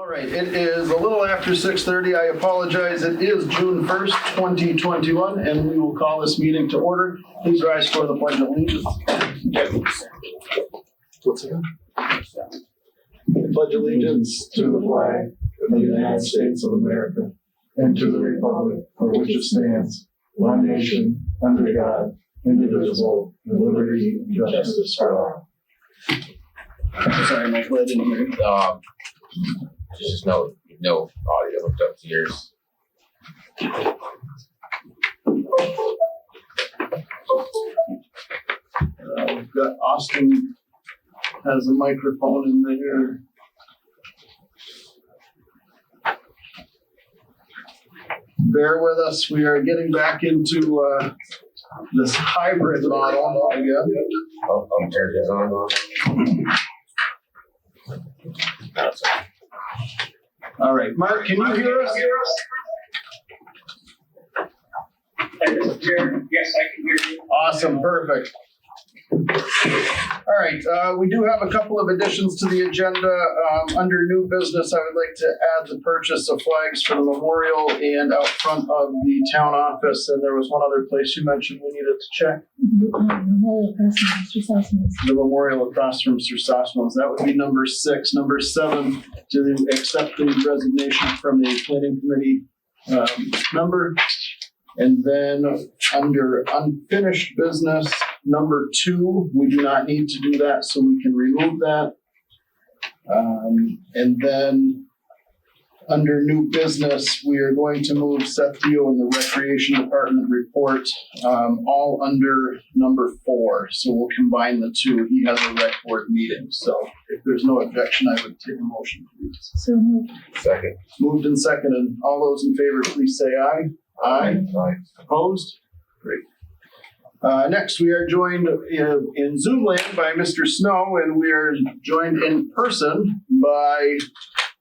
All right, it is a little after 6:30. I apologize. It is June 1st, 2021, and we will call this meeting to order. Please rise for the Pledge of Allegiance. What's it? Pledge allegiance to the flag of the United States of America and to the republic for which it stands, one nation, under God, indivisible, with liberty and justice for all. Sorry, Michael, I didn't hear you. Just no audio hooked up to yours. We've got Austin has a microphone in there. Bear with us. We are getting back into this hybrid model again. I'll turn this on. That's it. All right, Mark, can you hear us? Yes, I can hear you. Awesome, perfect. All right, we do have a couple of additions to the agenda. Under new business, I would like to add the purchase of flags for the memorial and out front of the town office. And there was one other place you mentioned we needed to check. The memorial across from Mr. Sosmos. That would be number 6. Number 7, to accept the resignation from the planning committee member. And then under unfinished business, number 2, we do not need to do that, so we can remove that. And then under new business, we are going to move Seth Deyo in the recreation department report, all under number 4. So we'll combine the 2. He has a rec board meeting. So if there's no objection, I would take a motion, please. So moved. Second. Moved and seconded. All those in favor, please say aye. Aye. Aye. Opposed? Great. Next, we are joined in Zoom land by Mr. Snow, and we are joined in person by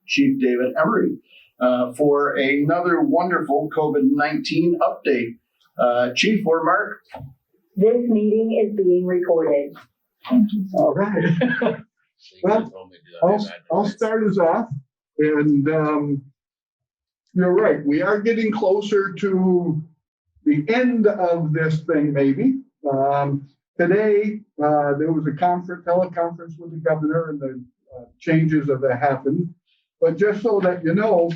Chief David Emery for another wonderful COVID-19 update. Chief or Mark? This meeting is being recorded. All right. Well, I'll start us off, and you're right. We are getting closer to the end of this thing, maybe. Today, there was a teleconference with the governor and the changes that happened. But just so that you know,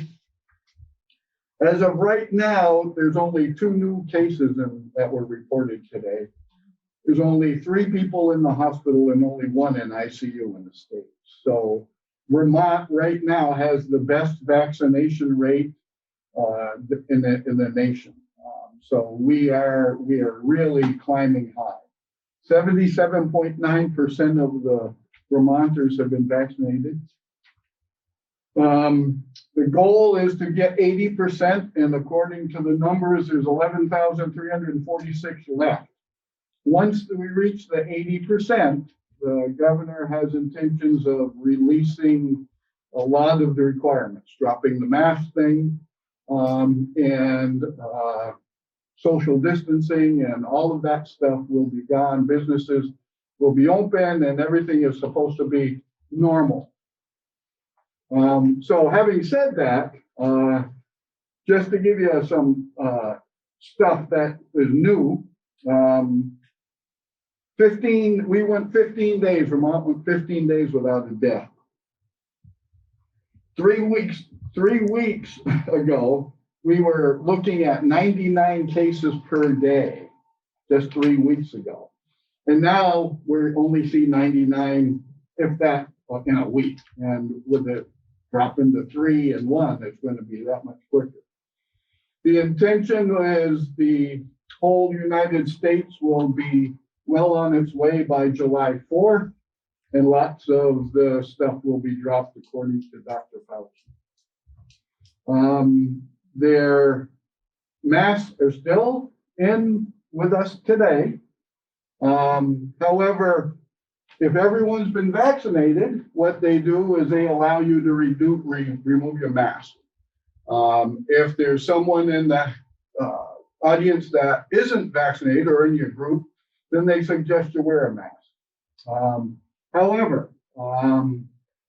as of right now, there's only 2 new cases that were reported today. There's only 3 people in the hospital and only 1 in ICU in the state. So Vermont right now has the best vaccination rate in the nation. So we are really climbing high. 77.9% of the Vermonters have been vaccinated. The goal is to get 80%, and according to the numbers, there's 11,346 left. Once we reach the 80%, the governor has intentions of releasing a lot of the requirements, dropping the mask thing, and social distancing, and all of that stuff will be gone. Businesses will be open, and everything is supposed to be normal. So having said that, just to give you some stuff that is new, we went 15 days, Vermont went 15 days without a death. 3 weeks ago, we were looking at 99 cases per day, just 3 weeks ago. And now we're only see 99, if that, in a week. And with it dropping to 3 and 1, it's going to be that much quicker. The intention is the whole United States will be well on its way by July 4th, and lots of the stuff will be dropped according to Dr. Fauci. Their masks are still in with us today. However, if everyone's been vaccinated, what they do is they allow you to remove your mask. If there's someone in the audience that isn't vaccinated or in your group, then they suggest you wear a mask. However,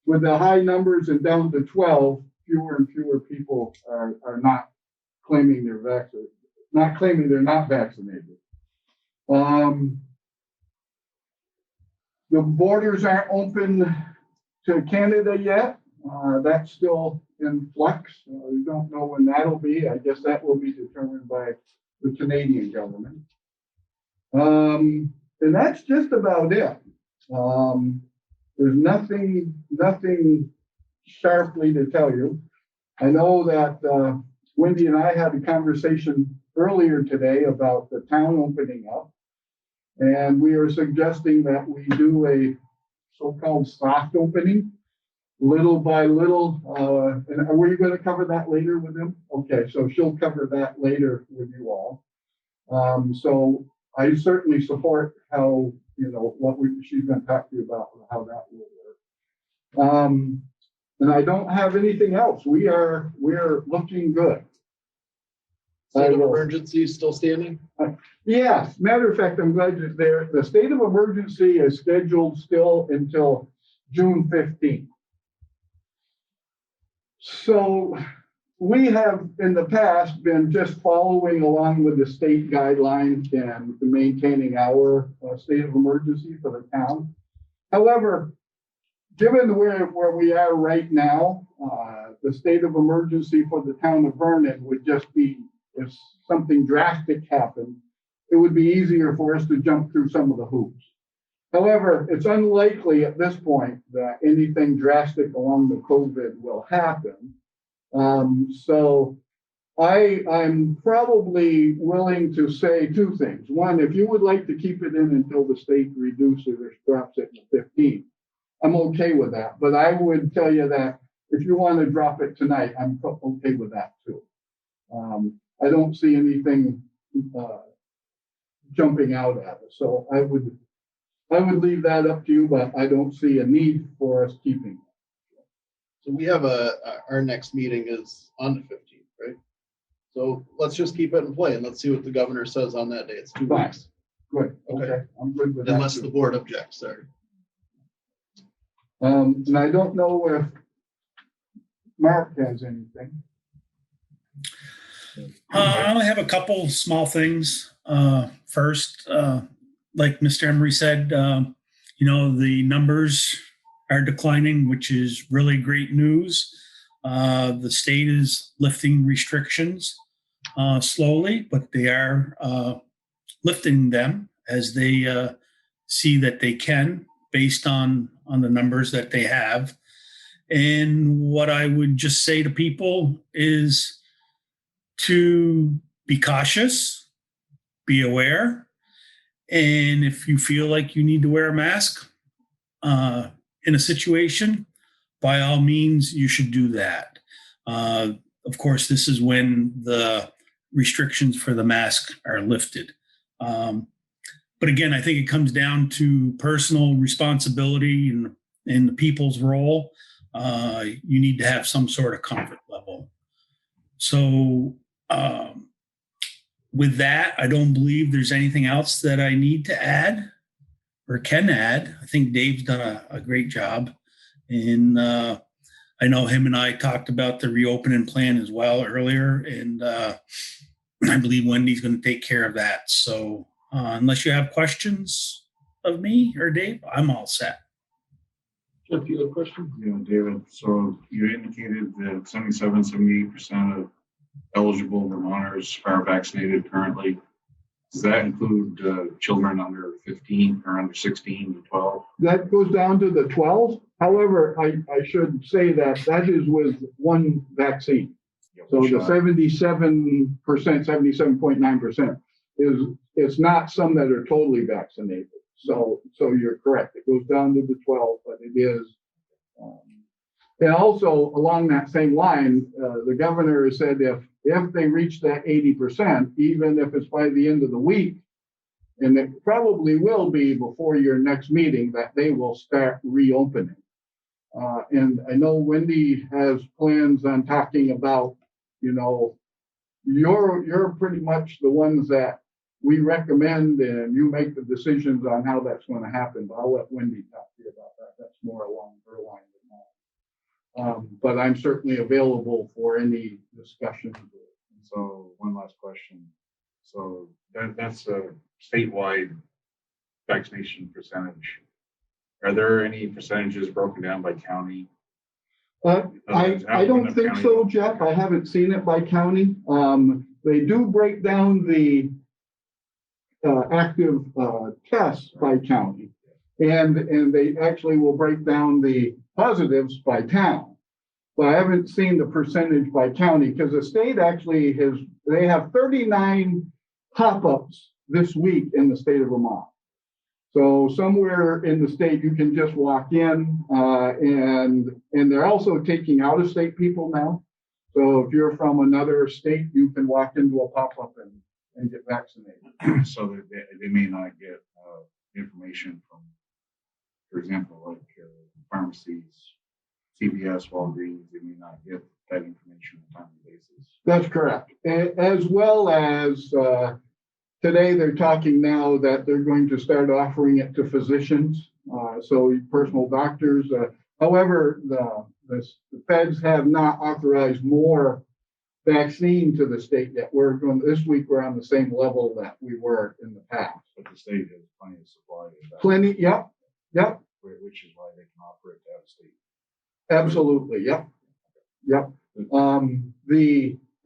with the high numbers and down to 12, fewer and fewer people are not claiming they're vaccinated, not claiming they're not vaccinated. The borders aren't open to Canada yet. That's still in flux. We don't know when that'll be. I guess that will be determined by the Canadian government. And that's just about it. There's nothing sharply to tell you. I know that Wendy and I had a conversation earlier today about the town opening up. And we are suggesting that we do a so-called soft opening, little by little. And were you going to cover that later with them? Okay, so she'll cover that later with you all. So I certainly support how, what she's going to talk to you about, how that will work. And I don't have anything else. We're looking good. State of emergency is still standing? Yes, matter of fact, I'm glad you're there. The state of emergency is scheduled still until June 15th. So we have in the past been just following along with the state guidelines and maintaining our state of emergency for the town. However, given where we are right now, the state of emergency for the town of Vernon would just be, if something drastic happened, it would be easier for us to jump through some of the hoops. However, it's unlikely at this point that anything drastic along the COVID will happen. So I'm probably willing to say two things. One, if you would like to keep it in until the state reduces or drops it to 15, I'm okay with that. But I would tell you that if you want to drop it tonight, I'm okay with that too. I don't see anything jumping out at us. So I would leave that up to you, but I don't see a need for us keeping it. So we have our next meeting is on the 15th, right? So let's just keep it in play and let's see what the governor says on that day. It's 2 Fine. weeks. Good. Okay. I'm good with that. Unless too. the board objects, sorry. And I don't know if Mark has anything. I only have a couple small things. First, like Mr. Emery said, the numbers are declining, which is really great news. The state is lifting restrictions slowly, but they are lifting them as they see that they can, based on the numbers that they have. And what I would just say to people is to be cautious, be aware, and if you feel like you need to wear a mask in a situation, by all means, you should do that. Of course, this is when the restrictions for the mask are lifted. But again, I think it comes down to personal responsibility and the people's role. You need to have some sort of comfort level. So with that, I don't believe there's anything else that I need to add or can add. I think Dave's done a great job. And I know him and I talked about the reopening plan as well earlier. And I believe Wendy's going to take care of that. So unless you have questions of me or Dave, I'm all set. Jeff, you have a question? Yeah, David, so you indicated that 78% of eligible Vermonters are vaccinated currently. Does that include children under 15 or under 16 to 12? That goes down to the 12. However, I should say that is with one vaccine. So the 77%, 77.9% it's not some that are totally vaccinated. So you're correct. It goes down to the 12, but it is. And also along that same line, the governor has said if they reach that 80%, even if it's by the end of the week, and it probably will be before your next meeting, that they will start reopening. And I know Wendy has plans on talking about, you're pretty much the ones that we recommend, and you make the decisions on how that's going to happen. But I'll let Wendy talk to you about that. That's more along her line than But I'm certainly available for any discussion. So one last question. So that's a statewide vaccination percentage. Are there any percentages broken down by county? I don't think so, Jeff. I haven't seen it by county. They do break down the active tests by county. And they actually will break down the positives by town. But I haven't seen the percentage by county because the state actually they have 39 pop-ups this week in the state of Vermont. So somewhere in the state, you can just walk in and they're also taking out-of-state people now. So if you're from another state, you can walk into a pop-up and get vaccinated. So that they may not get information from, for example, like pharmacies, CVS, Walgreens, they may not get that information on a timely basis. That's correct. As well as today, they're talking now that they're going to start offering it to physicians, so personal doctors. However, the feds have not authorized more vaccine to the state yet. This week, we're on the same level that we were in the past. But the state has plenty of supply. Plenty, yep. Which is why they can offer it out of state. Absolutely, yep.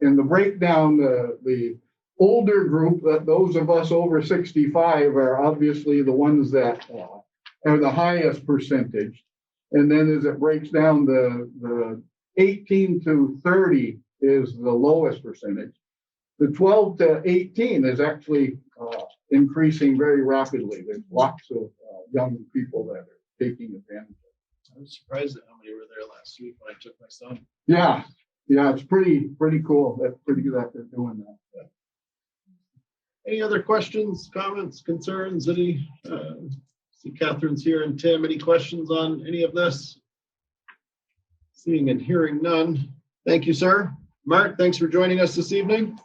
The breakdown, the older group, those of us over 65 are obviously the ones that are the highest percentage. And then as it breaks down, the 18 to 30 is the lowest percentage. The 12 to 18 is actually increasing very rapidly. There's lots of young people that are taking advantage of it. I was surprised at how many were there last week when I took my son. Yeah, it's pretty cool. That's pretty good that they're doing that. Yeah. Any other questions, comments, concerns? Any? See, Catherine's here, and Tim. Any questions on any of this? Seeing and hearing none. Thank you, sir. Mark, thanks for joining us this evening.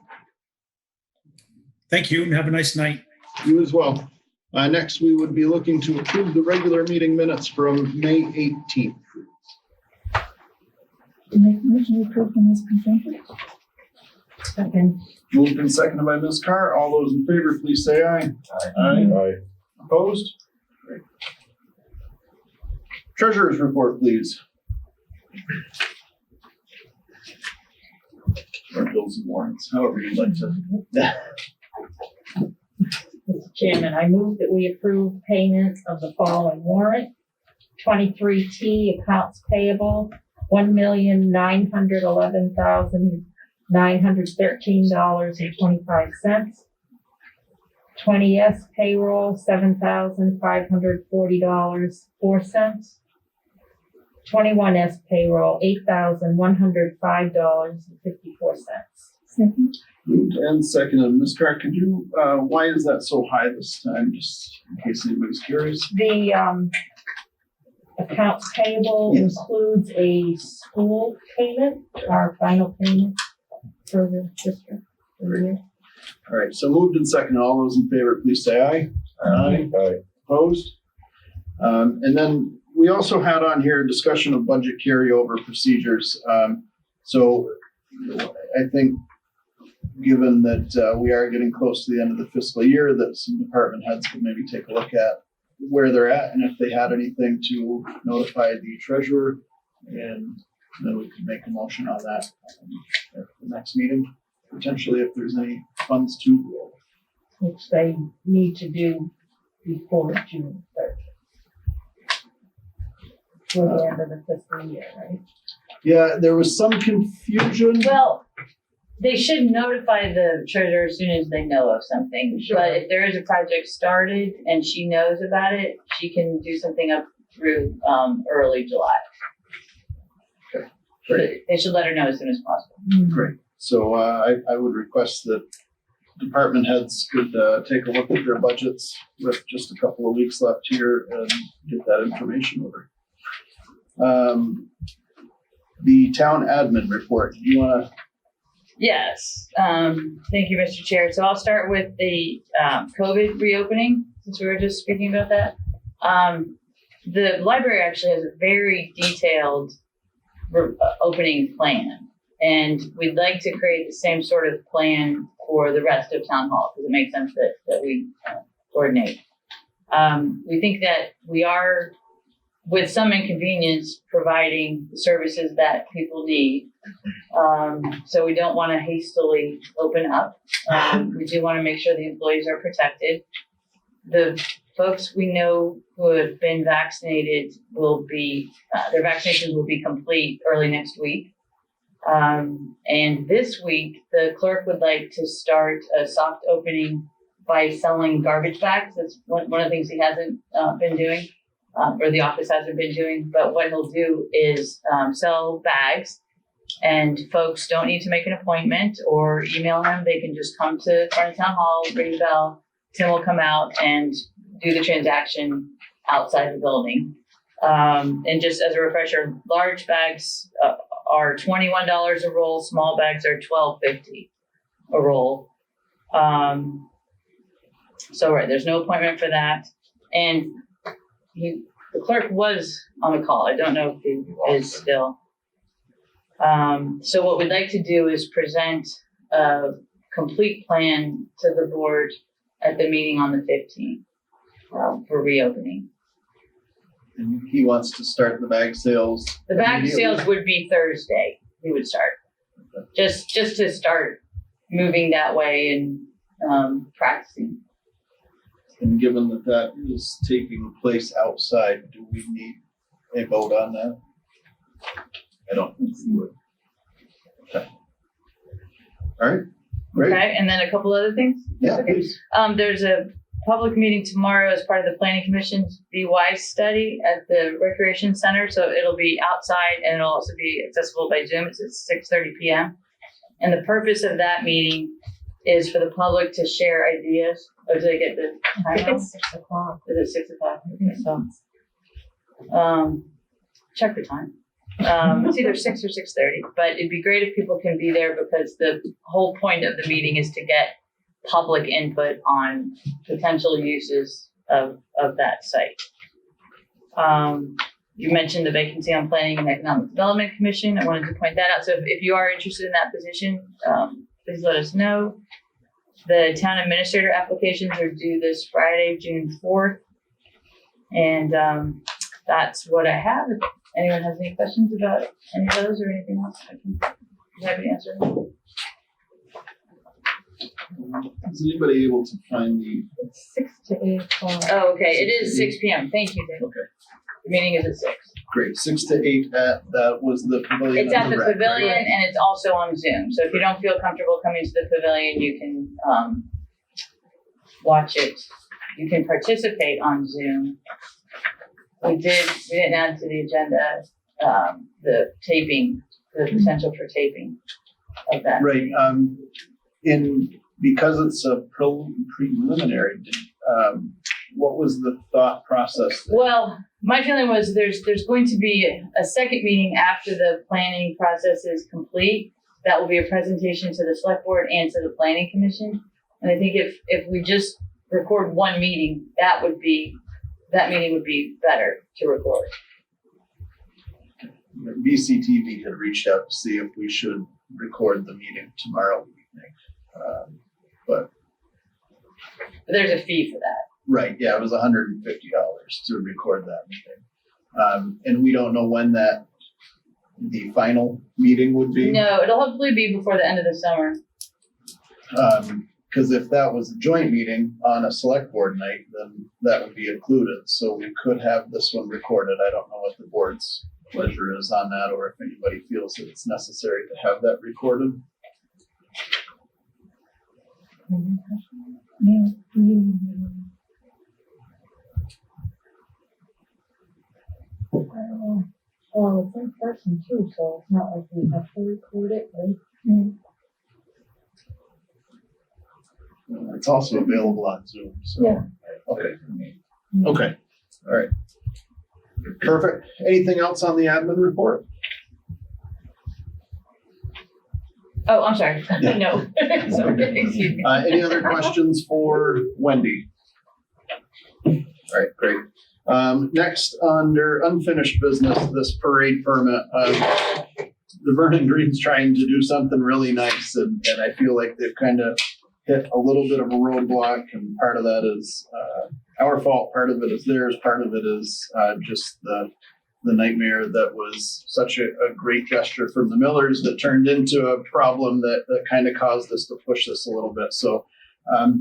Thank you and have a nice night. You as well. Next, we would be looking to approve the regular meeting minutes from May 18th. Make a motion to approve them as presented. Second. Moved and seconded by Ms. Carr. All those in favor, please say aye. Aye. Opposed? Great. Treasurer's report, please. Or bills and warrants, however you'd like to. Mr. Chairman, I move that we approve payment of the following warrant. 23T Accounts Payable, $1,911,913.25. 20S Payroll, $7,540.04. 21S Payroll, $8,105.54. Second. Moved and seconded. Ms. Carr, could you, why is that so high this time, just in case anybody's curious? The accounts payable Yes. includes a school payment, our final payment for the district for the year. All right, so moved and seconded. All those in favor, please say aye. Aye. Opposed? And then we also had on here a discussion of budget carryover procedures. So I think given that we are getting close to the end of the fiscal year, that some department heads could maybe take a look at where they're at and if they had anything to notify the treasurer, and then we could make a motion on that at the next meeting, potentially if there's any funds to roll. Which they need to do before June 30th. For the end of the fiscal year, right? Yeah, there was some confusion. Well, they should notify the treasurer as soon as they know of something. Sure. But if there is a project started and she knows about it, she can do something up through early July. Okay, great. They should let her know as soon as possible. Great. So I would request that department heads could take a look at their budgets with just a couple of weeks left here and get that information over. The town admin report. Do you want to? Yes. Thank you, Mr. Chair. So I'll start with the COVID reopening, since we were just speaking about that. The library actually has a very detailed opening plan. And we'd like to create the same sort of plan for the rest of town hall, because it makes sense that we coordinate. We think that we are, with some inconvenience, providing the services that people need. So we don't want to hastily open up. We do want to make sure the employees are protected. The folks we know who have been vaccinated will be, their vaccinations will be complete early next week. And this week, the clerk would like to start a soft opening by selling garbage bags. That's one of the things he hasn't been doing, or the office hasn't been doing. But what he'll do is sell bags, and folks don't need to make an appointment or email him. They can just come to front of town hall, ring the bell. Tim will come out and do the transaction outside the building. And just as a refresher, large bags are $21 a roll. Small bags are $12.50 a roll. So right, there's no appointment for that. And the clerk was on the call. I don't know if he is still. So what we'd like to do is present a complete plan to the board at the meeting on the 15th for reopening. And he wants to start the bag sales. The bag immediately? sales would be Thursday. We would start just to start moving that way and practicing. And given that that is taking place outside, do we need a vote on that? I don't think we would. Okay. All right, great. Okay, and then a couple other things. Yeah, Okay. please. There's a public meeting tomorrow as part of the Planning Commission's Be Wise study at the Recreation Center. So it'll be outside and it'll also be accessible by Zoom. It's at 6:30 p.m. And the purpose of that meeting is for the public to share ideas. Oh, did I get the I think time? it's 6 o'clock. Is it 6 o'clock? Okay, so, check the time. It's either 6 or 6:30, but it'd be great if people can be there, because the whole point of the meeting is to get public input on potential uses of that site. You mentioned the vacancy on Planning and Economic Development Commission. I wanted to point that out. So if you are interested in that position, please let us know. The town administrator applications are due this Friday, June 4th. And that's what I have. If anyone has any questions about any of those or anything else, I can have an answer. Is anybody able to find the? It's 6 to 8 o'clock. Oh, okay. It is 6 p.m. Thank you, Dave. Okay, The meeting is at 6. great. 6 to 8 at that was the pavilion. It's at the rec, pavilion right? and it's also on Zoom. So if you don't feel comfortable coming to the pavilion, you can watch it. You can participate on Zoom. We didn't add to the agenda the taping, the potential for taping of that. Right. Because it's a preliminary. What was the thought process there? Well, my feeling was there's going to be a second meeting after the planning process is complete. That will be a presentation to the select board and to the planning commission. And I think if we just record one meeting, that meeting would be better to record. BCTV had reached out to see if we should record the meeting tomorrow evening. But There's a fee for that. right, yeah, it was $150 to record that meeting. And we don't know when the final meeting would be. No, it'll hopefully be before the end of the summer. Because if that was a joint meeting on a select board night, then that would be included. So we could have this one recorded. I don't know what the board's pleasure is on that, or if anybody feels that it's necessary to have that recorded. Well, it's in person too, so it's not like we have to record it, right? It's also available on Zoom, so. Yeah. Okay. Okay, all right. Perfect. Anything else on the admin report? Oh, I'm sorry. Yeah. No. Sorry. Excuse me. Any other questions for Wendy? All right, great. Next, under unfinished business, this parade permit. The Vernon Green's trying to do something really nice, and I feel like they've kind of hit a little bit of a roadblock, and part of that is our fault, part of it is theirs, part of it is just the nightmare that was such a great gesture from the Millers that turned into a problem that kind of caused us to push this a little bit. So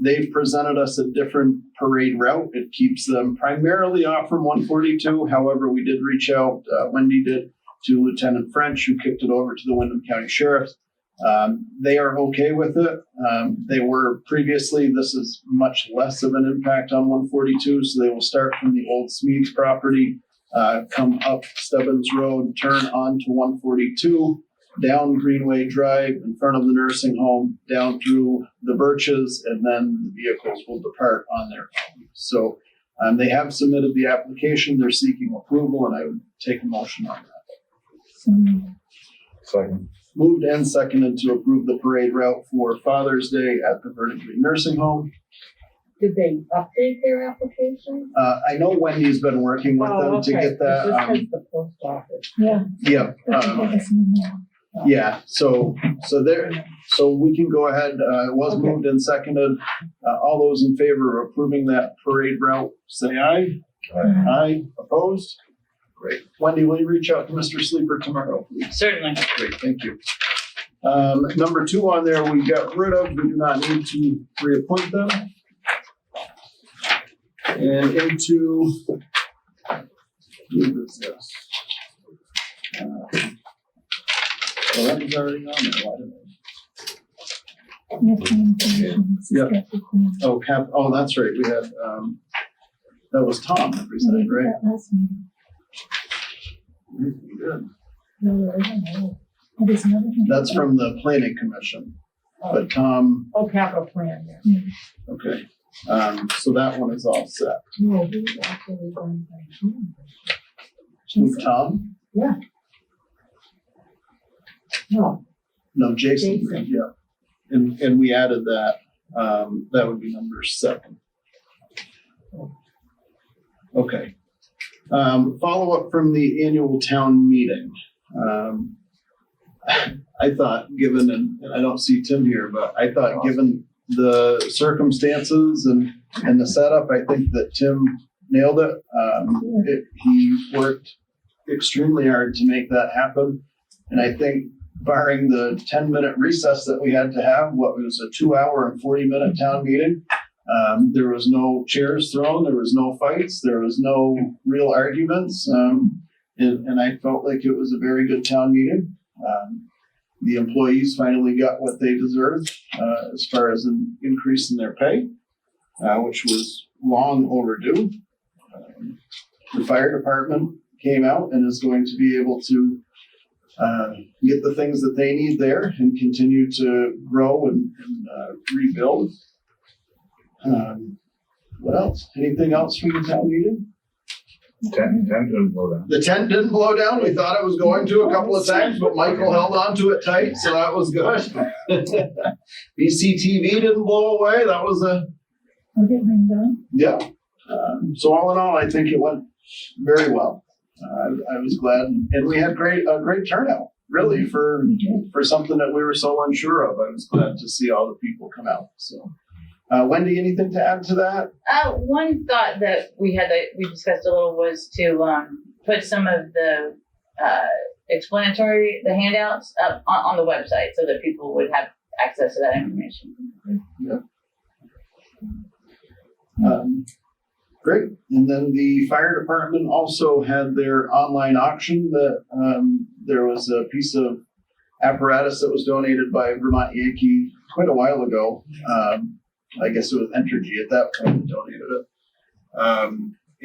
they've presented us a different parade route. It keeps them primarily off from 142. However, we did reach out, Wendy did, to Lieutenant French, who kicked it over to the Windham County Sheriff. They are okay with it. They were previously, this is much less of an impact on 142, so they will start from the old Smeads property, come up Stebbins Road, turn onto 142, down Greenway Drive in front of the nursing home, down through the Birches, and then the vehicles will depart on their own. So they have submitted the application. They're seeking approval, and I would take a motion on that. Second. Moved and seconded to approve the parade route for Father's Day at the Vernon Green Nursing Home. Did they update their application? I know Wendy's been working with them to get that. The post office. Yeah. Yeah. Yeah. So we can go ahead. It was moved and seconded. All those in favor of approving that parade route, say aye. Aye. Opposed? Great. Wendy, will you reach out to Mr. Sleeper tomorrow, please? Certainly. Great, thank you. Number 2 on there, we got rid of. We do not need to reappoint them. And into, who is this? Well, that was already on there. Why did I? Oh, that's right. We had, that was Tom that presented, right? Good. That's from the planning commission, but Tom, Capital plan, yeah. okay. So that one is all set. No, he was actually going by Tom. Who's Tom? Yeah. No, Jason. Jason. Yeah. And we added that, that would be number 7. Okay. Follow up from the annual town meeting. I thought, given, and I don't see Tim here, but I thought given the circumstances and the setup, I think that Tim nailed it. He worked extremely hard to make that happen. And I think barring the 10-minute recess that we had to have, what was a 2-hour and 40-minute town meeting, there was no chairs thrown, there was no fights, there was no real arguments, and I felt like it was a very good town meeting. The employees finally got what they deserved as far as an increase in their pay, which was long overdue. The fire department came out and is going to be able to get the things that they need there and continue to grow and rebuild. What else? Anything else from the town meeting? Tent didn't blow down. The tent didn't blow down. We thought it was going to a couple of times, but Michael held on to it tight, so that was good. BCTV didn't blow away. That was yeah. So all in all, I think it went very well. I was glad, and we had a great turnout. Really, for something that we were so unsure of, I was glad to see all the people come out. So. Wendy, anything to add to that? One thought that we discussed a little was to put some of the the handouts up on the website so that people would have access to that information. Yeah. Great. And then the fire department also had their online auction that there was a piece of apparatus that was donated by Vermont Yankee quite a while ago. I guess it was Entergy at that point that donated it.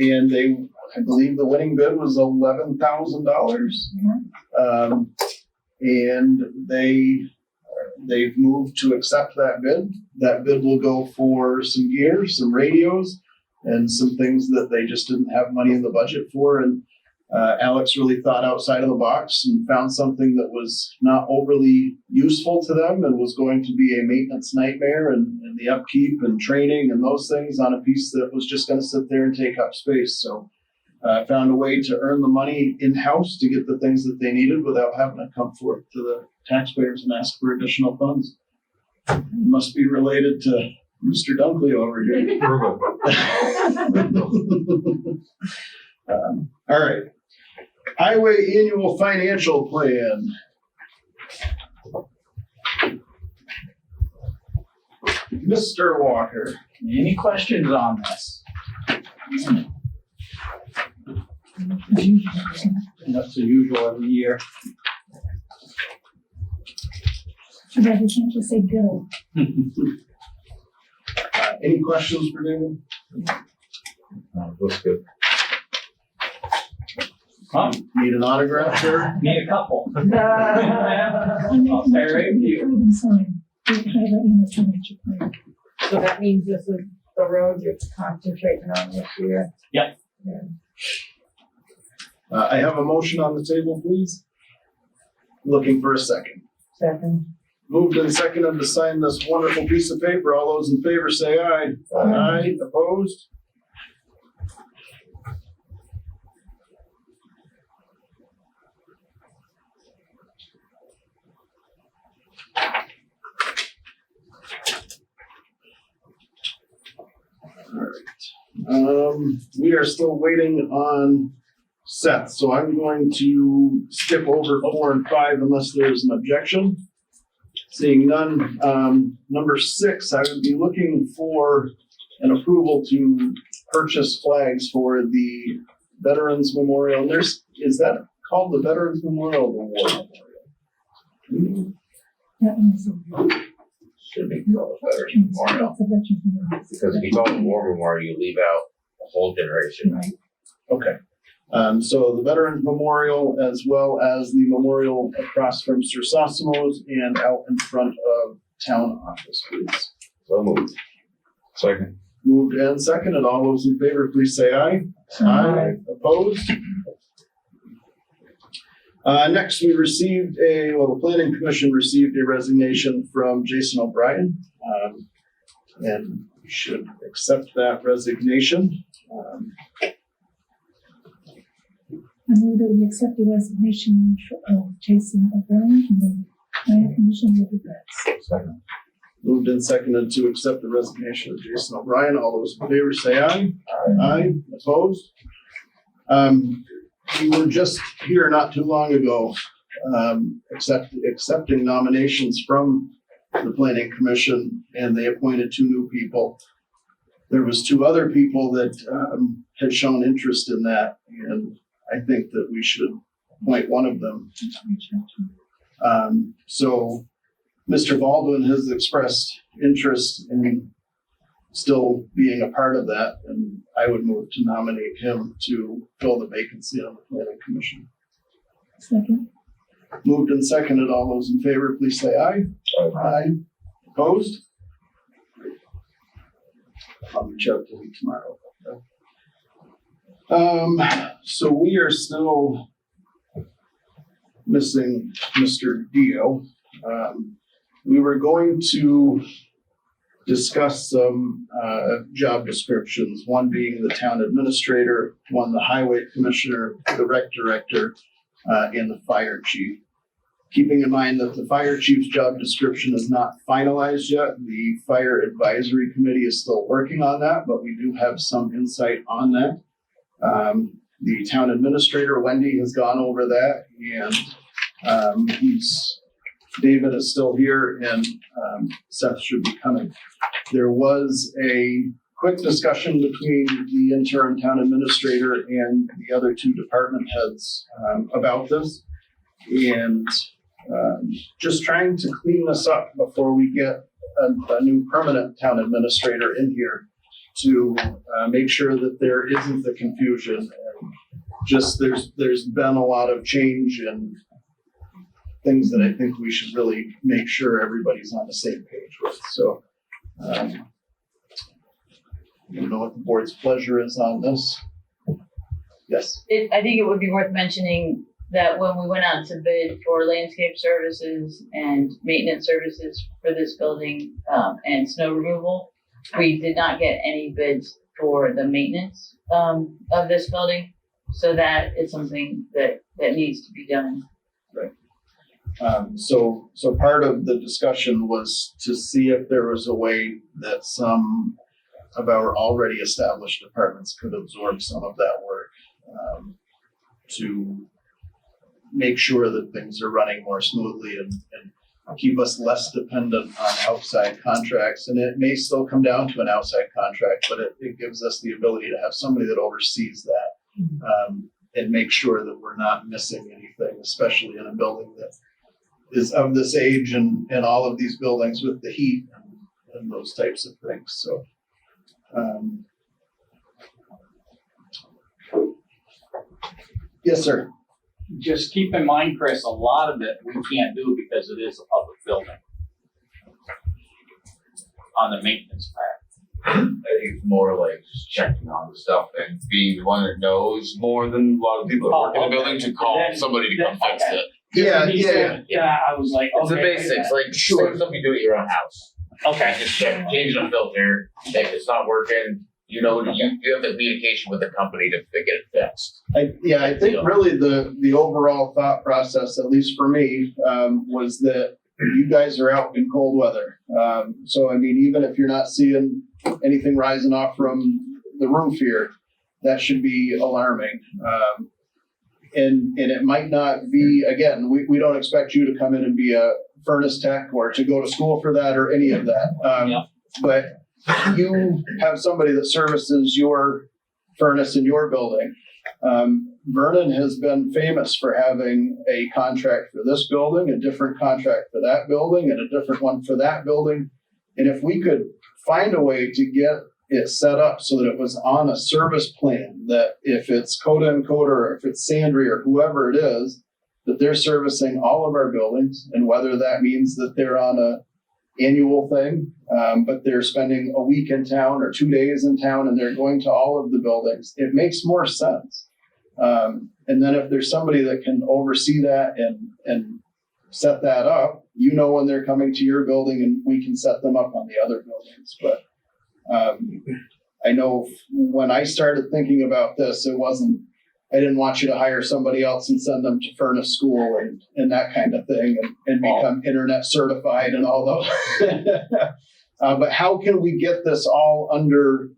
And I believe the winning bid was $11,000. And they've moved to accept that bid. That bid will go for some gear, some radios, and some things that they just didn't have money in the budget for. And Alex really thought outside of the box and found something that was not overly useful to them and was going to be a maintenance nightmare and the upkeep and training and those things on a piece that was just going to sit there and take up space. So found a way to earn the money in-house to get the things that they needed without having to come forth to the taxpayers and ask for additional funds. Must be related to Mr. Dunkley over here. All right. Highway Annual Financial Plan. Mr. Walker. Any questions on this? That's the usual every year. Too bad we can't just say Bill. Any questions for David? Looks good. Huh? Need an autograph, sir? Need a couple. I make a I'll stay motion right to with you. approve and sign the highway annual financial plan. So that means this is the road you're concentrating on this year? Yep. I have a motion on the table, please. Looking for a second. Second. Moved and seconded to sign this wonderful piece of paper. All those in favor say aye. Aye. Opposed? All right. We are still waiting on Seth, so I'm going to skip over 4 and 5 unless there's an objection. Seeing none, number 6, I would be looking for an approval to purchase flags for the Veterans Memorial. Is that called the Veterans Memorial or the War Memorial? That one's Should be called a Veterans Memorial. That's a veteran memorial. Because if you call it War Memorial, you leave out a whole generation. Right. Okay. So the Veterans Memorial, as well as the memorial across from Sir Sosimo's and out in front of town office, please. So moved. Second. Moved and seconded. All those in favor, please say aye. Aye. Opposed? Next, we received the Planning Commission received a resignation from Jason O'Brien. And we should accept that resignation. I move that we accept the resignation of Jason O'Brien from the Planning Commission with regrets. Second. Moved and seconded to accept the resignation of Jason O'Brien. All those in favor say aye. Aye. Opposed? We were just here not too long ago, accepting nominations from the Planning Commission, and they appointed 2 new people. There was 2 other people that had shown interest in that, and I think that we should appoint one of them. So Mr. Baldwin has expressed interest in still being a part of that, and I would move to nominate him to fill the vacancy on the Planning Commission. Second. Moved and seconded. All those in favor, please say aye. Aye. Opposed? I'll reach out to him tomorrow. So we are still missing Mr. Deyo. We were going to discuss some job descriptions, one being the town administrator, one the highway commissioner, the rec director, and the fire chief. Keeping in mind that the fire chief's job description is not finalized yet. The fire advisory committee is still working on that, but we do have some insight on that. The town administrator, Wendy, has gone over that, and David is still here, and Seth should be coming. There was a quick discussion between the interim town administrator and the other 2 department heads about this, and just trying to clean this up before we get a new permanent town administrator in here to make sure that there isn't the confusion. And just there's been a lot of change and things that I think we should really make sure everybody's on the same page with. So I don't know what the board's pleasure is on this. Yes. I think it would be worth mentioning that when we went out to bid for landscape services and maintenance services for this building, and snow removal, we did not get any bids for the maintenance of this building. so that is something that needs to be done. So part of the discussion was to see if there was a way that some of our already established departments could absorb some of that work, to make sure that things are running more smoothly and keep us less dependent on outside contracts. And it may still come down to an outside contract, but it gives us the ability to have somebody that oversees that, and make sure that we're not missing anything, especially in a building that is of this age and all of these buildings with the heat and those types of things. So, yes, sir. Just keep in mind, Chris, a lot of it we can't do because it is a public building. On the maintenance part. I think it's more like just checking on the stuff and being the one that knows more than a lot of people that work in the building to call somebody to come fix it. Yeah, I was like, It's the okay. basics, like same stuff you do at your own house. Okay. Just change the filter, if it's not working, you have the communication with the company to get it fixed. I think really the overall thought process, at least for me, was that you guys are out in cold weather. So, I mean, even if you're not seeing anything rising off from the roof here, that should be alarming. And it might not be, again, we don't expect you to come in and be a furnace tech or to go to school for that or any of that. But you have somebody that services your furnace in your building. Vernon has been famous for having a contract for this building, a different contract for that building, and a different one for that building. And if we could find a way to get it set up so that it was on a service plan, that if it's Coda and Coda or if it's Sandry or whoever it is, that they're servicing all of our buildings, and whether that means that they're on a annual thing, but they're spending a week in town or 2 days in town and they're going to all of the buildings, it makes more sense. And then if there's somebody that can oversee that and set that up, when they're coming to your building and we can set them up on the other buildings. But I know when I started thinking about this, I didn't want you to hire somebody else and send them to furnace school and that kind of thing and become internet certified and all those. But how can we get this all under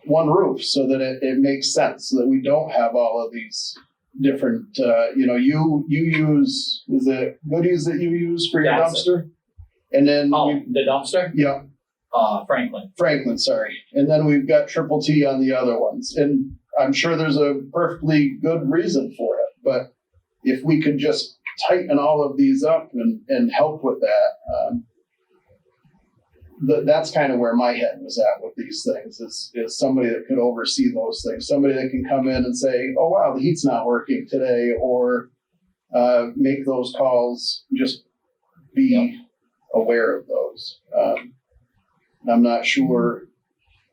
one roof so that it makes sense, so that we don't have all of these different, you use, is it goodies that you use for your dumpster? And then The dumpster? Yeah. Franklin, sorry. And then we've got Triple T on the other ones. And I'm sure there's a perfectly good reason for it. But if we could just tighten all of these up and help with that, that's kind of where my head was at with these things, is somebody that could oversee those things. Somebody that can come in and say, oh, wow, the heat's not working today, or make those calls, just be aware of those. I'm not sure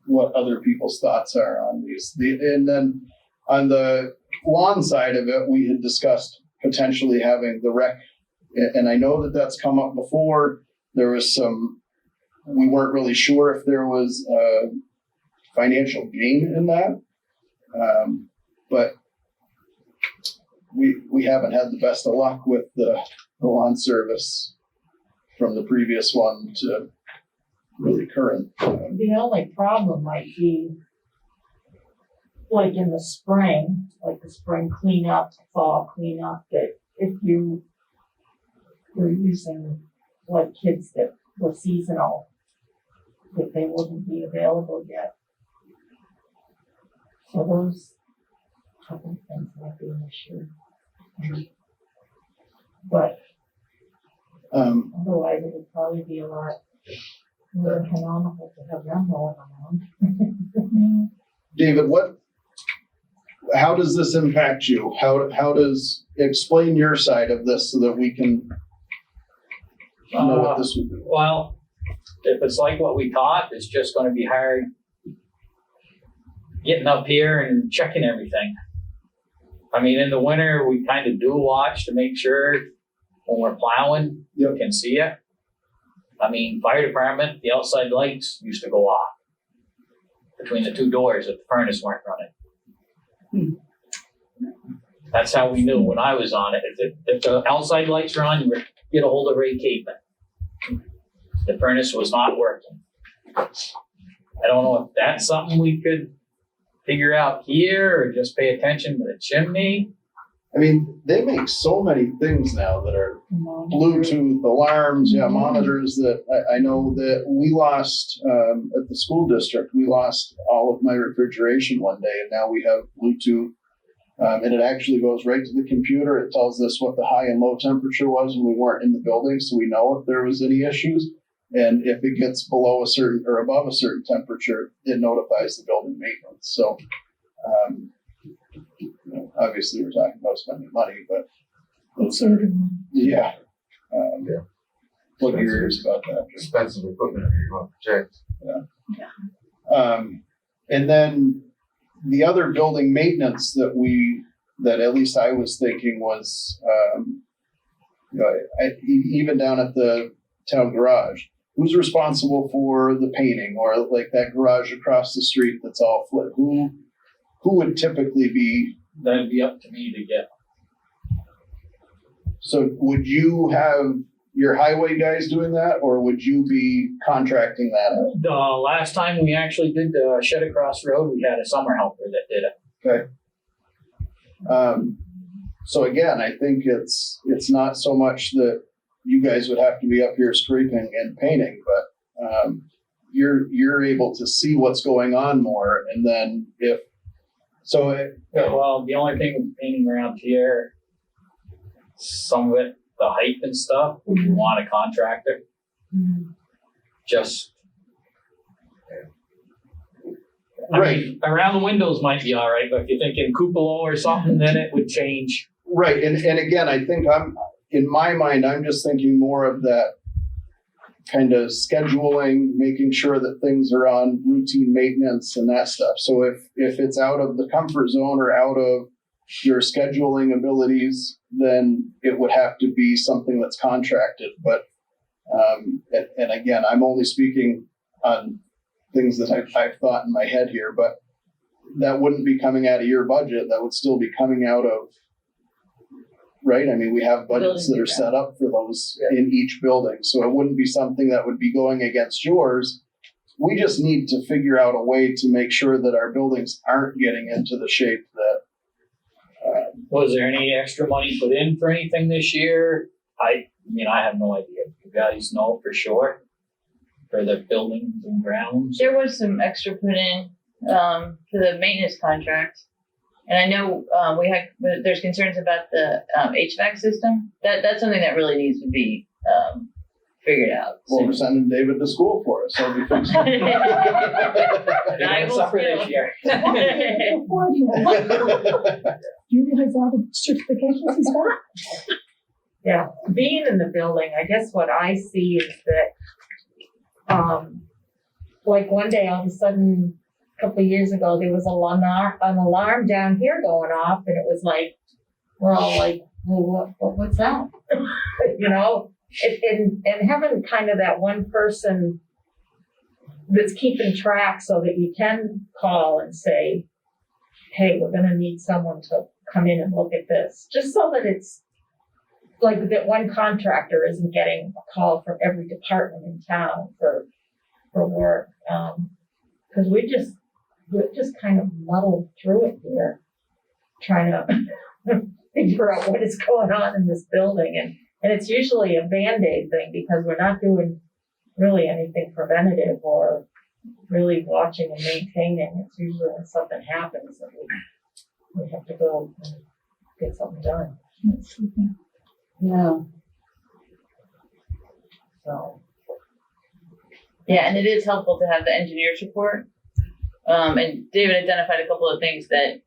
what other people's thoughts are on these. And then on the lawn side of it, we had discussed potentially having the rec, and I know that that's come up before. There was we weren't really sure if there was financial gain in that, but we haven't had the best of luck with the lawn service from the previous one to really current. The only problem might be like in the spring, like the spring cleanup, fall cleanup, that if you're using like kids that were seasonal, that they wouldn't be available yet. So those couple of things might be an issue. But otherwise it would probably be a lot more economical to have them rolling around. David, how does this impact you? How does, explain your side of this so that we can know what this would be? Well, if it's like what we thought, it's just going to be hard getting up here and checking everything. I mean, in the winter, we kind of do watch to make sure when we're plowing, you can see it. I mean, fire department, the outside lights used to go off between the two doors if the furnace weren't running. That's how we knew when I was on it. If the outside lights are on, you get a hold of Ray Capen. The furnace was not working. I don't know if that's something we could figure out here or just pay attention to the chimney. I mean, they make so many things now that are Bluetooth alarms, monitors that I know that we lost at the school district. We lost all of my refrigeration one day, and now we have Bluetooth. And it actually goes right to the computer. It tells us what the high and low temperature was when we weren't in the building, so we know if there was any issues. And if it gets below a certain or above a certain temperature, it notifies the building maintenance. So, obviously, we're talking about spending money, but those are, plug your ears about that. Expensive equipment if you're going to project. And then the other building maintenance that at least I was thinking was, even down at the town garage, who's responsible for the painting, or like that garage across the street that's all flit? Who would typically be? That'd be up to me to get. So would you have your highway guys doing that, or would you be contracting that out? The last time we actually did the shed across the road, we had a summer helper that did it. Okay. So again, I think it's not so much that you guys would have to be up here scraping and painting, but you're able to see what's going on more, and then well, the only thing with painting around here, some of it, the height and stuff, you want a contractor. Just I mean, around the windows might be all right, but if you're thinking cupola or something, then it would change. Right, and again, I think in my mind, I'm just thinking more of that kind of scheduling, making sure that things are on routine maintenance and that stuff. So if it's out of the comfort zone or out of your scheduling abilities, then it would have to be something that's contracted. But and again, I'm only speaking on things that I've thought in my head here, but that wouldn't be coming out of your budget. That would still be coming out of, right? I mean, we have budgets that are set up for those in each building. So it wouldn't be something that would be going against yours. We just need to figure out a way to make sure that our buildings aren't getting into the shape that. Was there any extra money put in for anything this year? I have no idea. You guys know for sure for the buildings and grounds. There was some extra put in for the maintenance contract. And I know there's concerns about the HVAC system. That's something that really needs to be figured out. Well, we're sending David to school for us. He'll be fixing it. I will suffer this year. Do you realize all the certifications he's got? Yeah, being in the building, I guess what I see is that, like one day all of a sudden, a couple of years ago, there was an alarm down here going off, and it was like, we're all like, well, what's that? And having kind of that one person that's keeping track so that you can call and say, hey, we're going to need someone to come in and look at this, just so that it's like that one contractor isn't getting a call from every department in town for work. Because we just kind of muddled through it here, trying to figure out what is going on in this building. And it's usually a Band-Aid thing because we're not doing really anything preventative or really watching and maintaining. It's usually when something happens that we have to go and get something done. Yeah. So. Yeah, and it is helpful to have the engineer's report. And David identified a couple of things that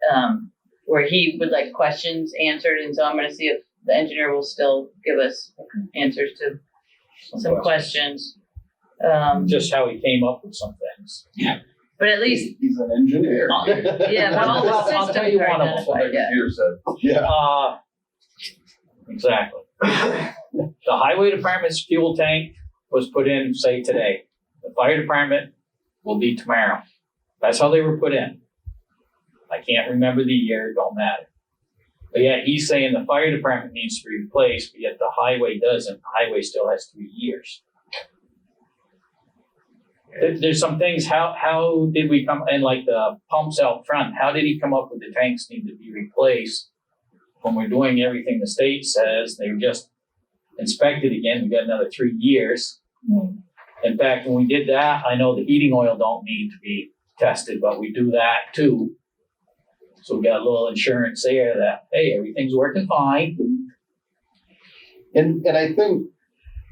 where he would like questions answered, and so I'm going to see if the engineer will still give us answers to some questions. Just how he came up with some things. Yeah. But at least he's an engineer. Yeah, but all the I'll systems tell you are one of them. identified. Yeah. Computer said. Yeah. Exactly. The highway department's fuel tank was put in, say, today. The fire department will be tomorrow. That's how they were put in. I can't remember the year, don't matter. But yeah, he's saying the fire department needs to be replaced, but yet the highway doesn't. The highway still has 3 years. There's some things, how did we come, and like the pumps out front, how did he come up with the tanks need to be replaced? When we're doing everything the state says, they were just inspected again, we got another 3 years. In fact, when we did that, I know the heating oil don't need to be tested, but we do that too. So we got a little insurance there that, hey, everything's working fine. And I think,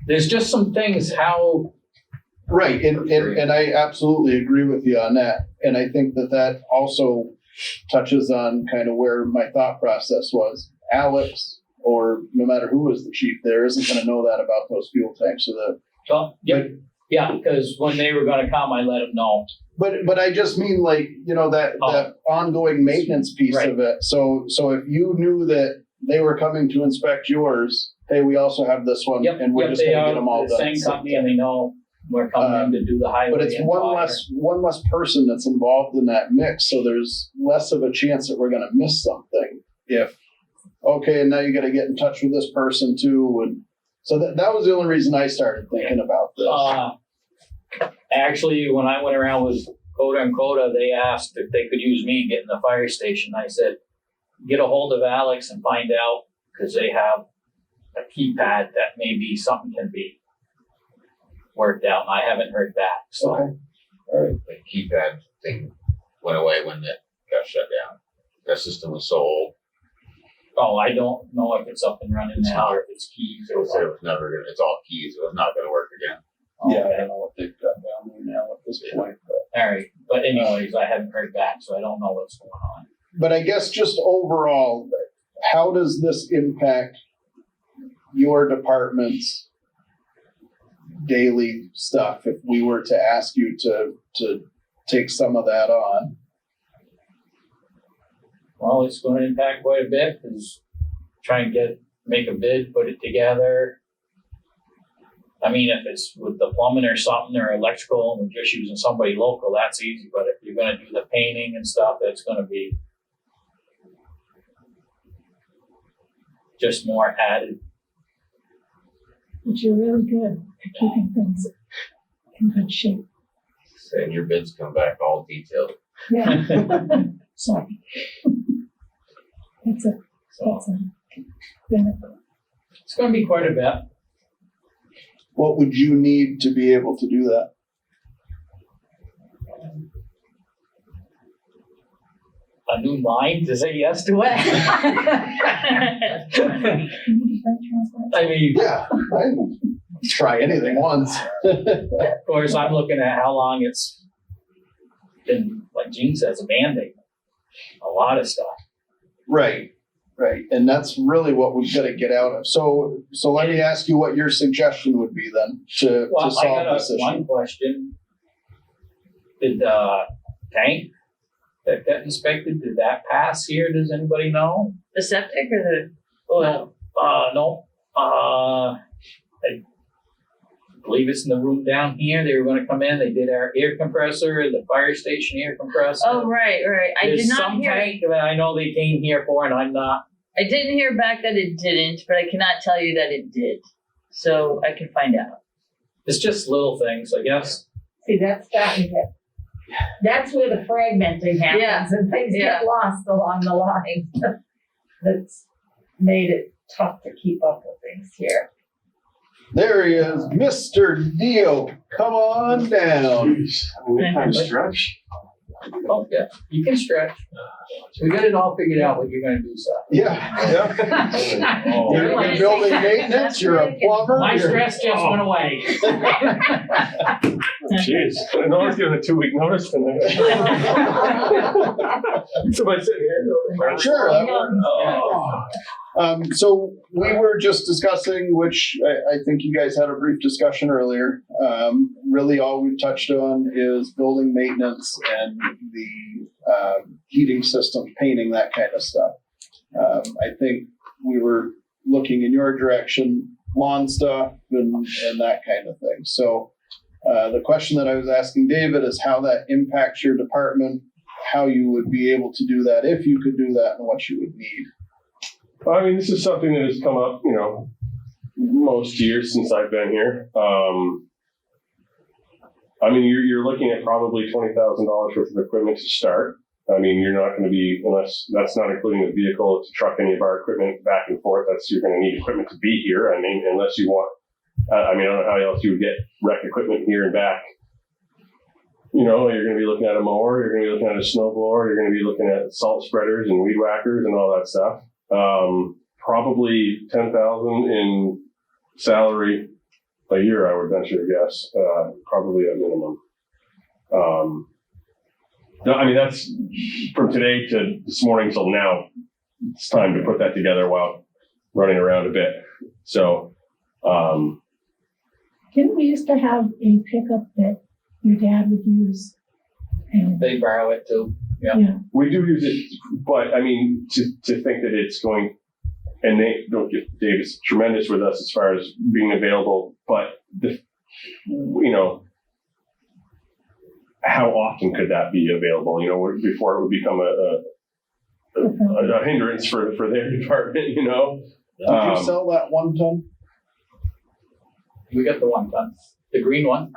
There's just some things how, right, and I absolutely agree with you on that. And I think that also touches on kind of where my thought process was. Alex, or no matter who was the chief there, isn't gonna know that about those fuel tanks. oh, yep, yeah, because when they were gonna come, I let them know. But I just mean like, that ongoing maintenance piece of it. So if you knew that they were coming to inspect yours, hey, we also have this one, Yep, and we're yep, just they gonna are get them all the done. same company, and they know we're coming in to do the highway. But it's and one fire. less person that's involved in that mix, so there's less of a chance that we're gonna miss something. If, okay, and now you gotta get in touch with this person too, and so that was the only reason I started thinking about this. Actually, when I went around with Coda and Coda, they asked if they could use me getting the fire station. I said, get a hold of Alex and find out, because they have a keypad that maybe something can be worked out. And I haven't heard back. So Okay. The keypad thing went away when it got shut down. That system was so old. oh, I don't know if it's up and running now or if it's keys It or was, it what. was never gonna, it's all keys. It was not gonna work again. Yeah, I don't know what they've got down there now at this point, but. All right, but anyways, I haven't heard back, so I don't know what's going on. But I guess just overall, how does this impact your department's daily stuff if we were to ask you to take some of that on? Well, it's going to impact quite a bit because try and make a bid, put it together. I mean, if it's with the plumbing or something or electrical and we're just using somebody local, that's easy. But if you're going to do the painting and stuff, that's going to be just more added. But you're really good at keeping things in good shape. And your bids come back all detailed. Yeah. Sorry. That's a benefit. It's going to be quite a bit. What would you need to be able to do that? A new mind to say yes to it. I mean, Yeah, I'd try anything once. of course, I'm looking at how long it's been, like Gene says, a Band-Aid. A lot of stuff. Right. And that's really what we've got to get out of. So let me ask you what your suggestion would be then to Well, I solve got this issue. one question. Did the tank that got inspected, did that pass here? Does anybody know? The septic or the oil? No. I believe it's in the room down here. They were going to come in. They did our air compressor, the fire station air compressor. Oh, right. I There's did not some hear. tank that I know they came here for, and I'm not. I didn't hear back that it didn't, but I cannot tell you that it did. So I can find out. It's just little things, I guess. See, that's starting to, that's where the fragmenting happens Yeah. and things Yeah. get lost along the line. That's made it tough to keep up with things here. There he is, Mr. Deyo. Come on down. Kind of stretch. Oh, yeah, you can stretch. We got it all figured out what you're going to do, Seth. Yeah. Oh. You're in building maintenance, you're a plumber. My you're- stress just went away. Jeez, I know I was given a 2-week notice tonight. Somebody said, yeah. Sure, that works. So we were just discussing, which I think you guys had a brief discussion earlier. Really all we've touched on is building maintenance and the heating system, painting, that kind of stuff. I think we were looking in your direction, lawn stuff and that kind of thing. So the question that I was asking David is how that impacts your department, how you would be able to do that, if you could do that, and what you would need. I mean, this is something that has come up, most years since I've been here. I mean, you're looking at probably $20,000 worth of equipment to start. I mean, you're not going to be, unless that's not including the vehicle to truck any of our equipment back and forth. You're going to need equipment to be here. I mean, unless you want, I don't know how else you would get rec equipment here and back. You're going to be looking at a mower, you're going to be looking at a snow blower, you're going to be looking at salt spreaders and weed whackers and all that stuff. Probably $10,000 in salary a year, I would venture to guess, probably at minimum. No, I mean, that's from today to this morning till now. It's time to put that together while running around a bit. So, Didn't we used to have a pickup that your dad would use? And They borrow it too. yeah, we do use it, but I mean, to think that it's going, and Dave is tremendous with us as far as being available, but how often could that be available? Before it would become a hindrance for their department. Did you sell that 1 ton? We got the 1 ton, the green one,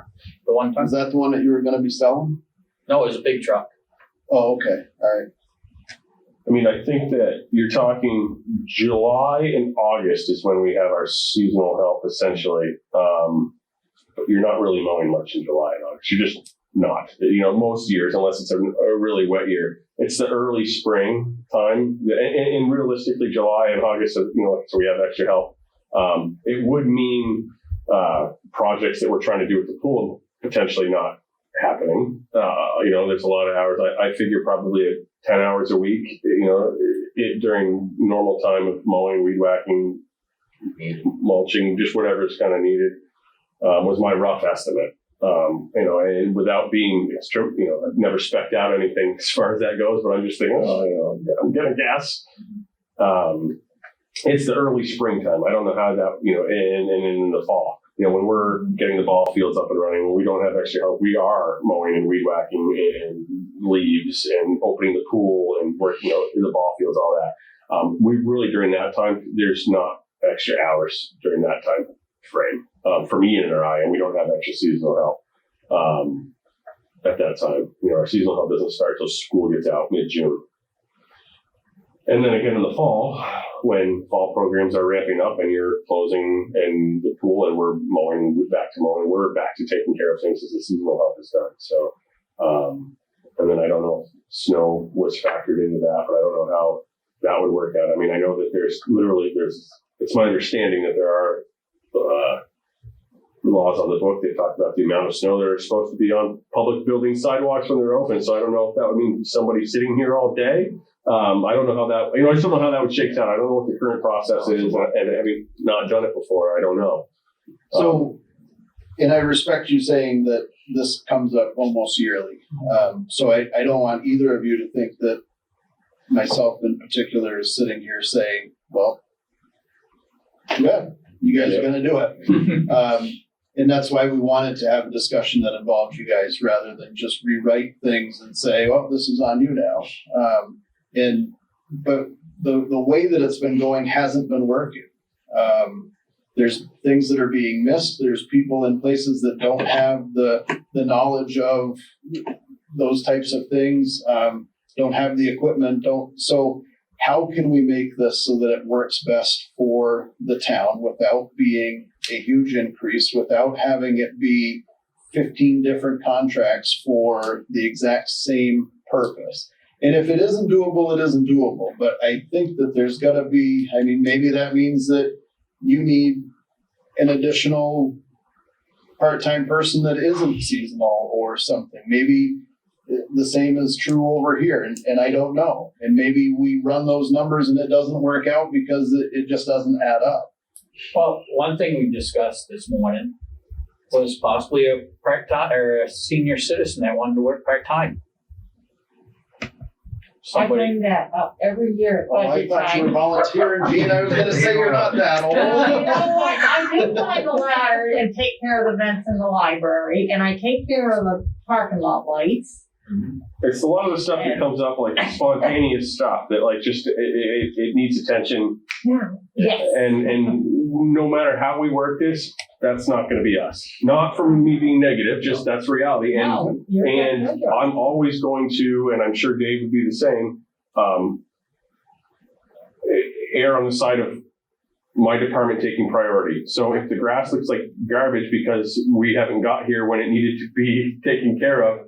the 1 ton. Is that the one that you were gonna be selling? No, it was a big truck. Oh, okay, all right. I mean, I think that you're talking July and August is when we have our seasonal help essentially. But you're not really mowing much in July and August. You're just not. Most years, unless it's a really wet year, it's the early spring time. And realistically, July and August, so we have extra help. It would mean projects that we're trying to do with the pool potentially not happening. There's a lot of hours. I figure probably 10 hours a week, during normal time of mowing, weed whacking, mulching, just whatever is kind of needed, was my rough estimate. And without being extreme, I've never specced out anything as far as that goes, but I'm just thinking, I'm gonna guess. It's the early springtime. I don't know how that, and in the fall. When we're getting the ball fields up and running, when we don't have extra help, we are mowing and weed whacking and leaves and opening the pool and working, the ball fields, all that. We really, during that time, there's not extra hours during that time frame for me and I, and we don't have extra seasonal help at that time. Our seasonal help doesn't start till school gets out mid-June. And then again in the fall, when fall programs are ramping up and you're closing and the pool and we're back to mowing, we're back to taking care of things as the seasonal help is done. So, and then I don't know if snow was factored into that, but I don't know how that would work out. I mean, I know that it's my understanding that there are laws on the book. They talk about the amount of snow that are supposed to be on public building sidewalks when they're open. So I don't know if that would mean somebody sitting here all day. I don't know how that, I just don't know how that would shake out. I don't know what the current process is, and having not done it before, I don't know. So, and I respect you saying that this comes up almost yearly. So I don't want either of you to think that myself in particular is sitting here saying, well, yeah, you guys are going to do it. And that's why we wanted to have a discussion that involved you guys rather than just rewrite things and say, well, this is on you now. But the way that it's been going hasn't been working. There's things that are being missed. There's people in places that don't have the knowledge of those types of things, don't have the equipment, so how can we make this so that it works best for the town without being a huge increase, without having it be 15 different contracts for the exact same purpose? And if it isn't doable, it isn't doable. But I think that there's got to be, maybe that means that you need an additional part-time person that isn't seasonal or something. Maybe the same is true over here, and I don't know. And maybe we run those numbers and it doesn't work out because it just doesn't add up. Well, one thing we discussed this morning was possibly a part-time or a senior citizen that wanted to work part-time. I bring that up every year at Oh, I budget thought you were time. volunteering, Gene. I was going to say you're not that old. You know what? I do climb the ladder and take care of the vents in the library, and I take care of the parking lot lights. It's a lot of the stuff that comes up, like spontaneous stuff that like just, it needs attention. Yeah. Yes. And no matter how we work this, that's not gonna be us. Not from me being negative, just that's reality. And No, you're And good. I'm always going to, and I'm sure Dave would be the same, err on the side of my department taking priority. So if the grass looks like garbage because we haven't got here when it needed to be taken care of,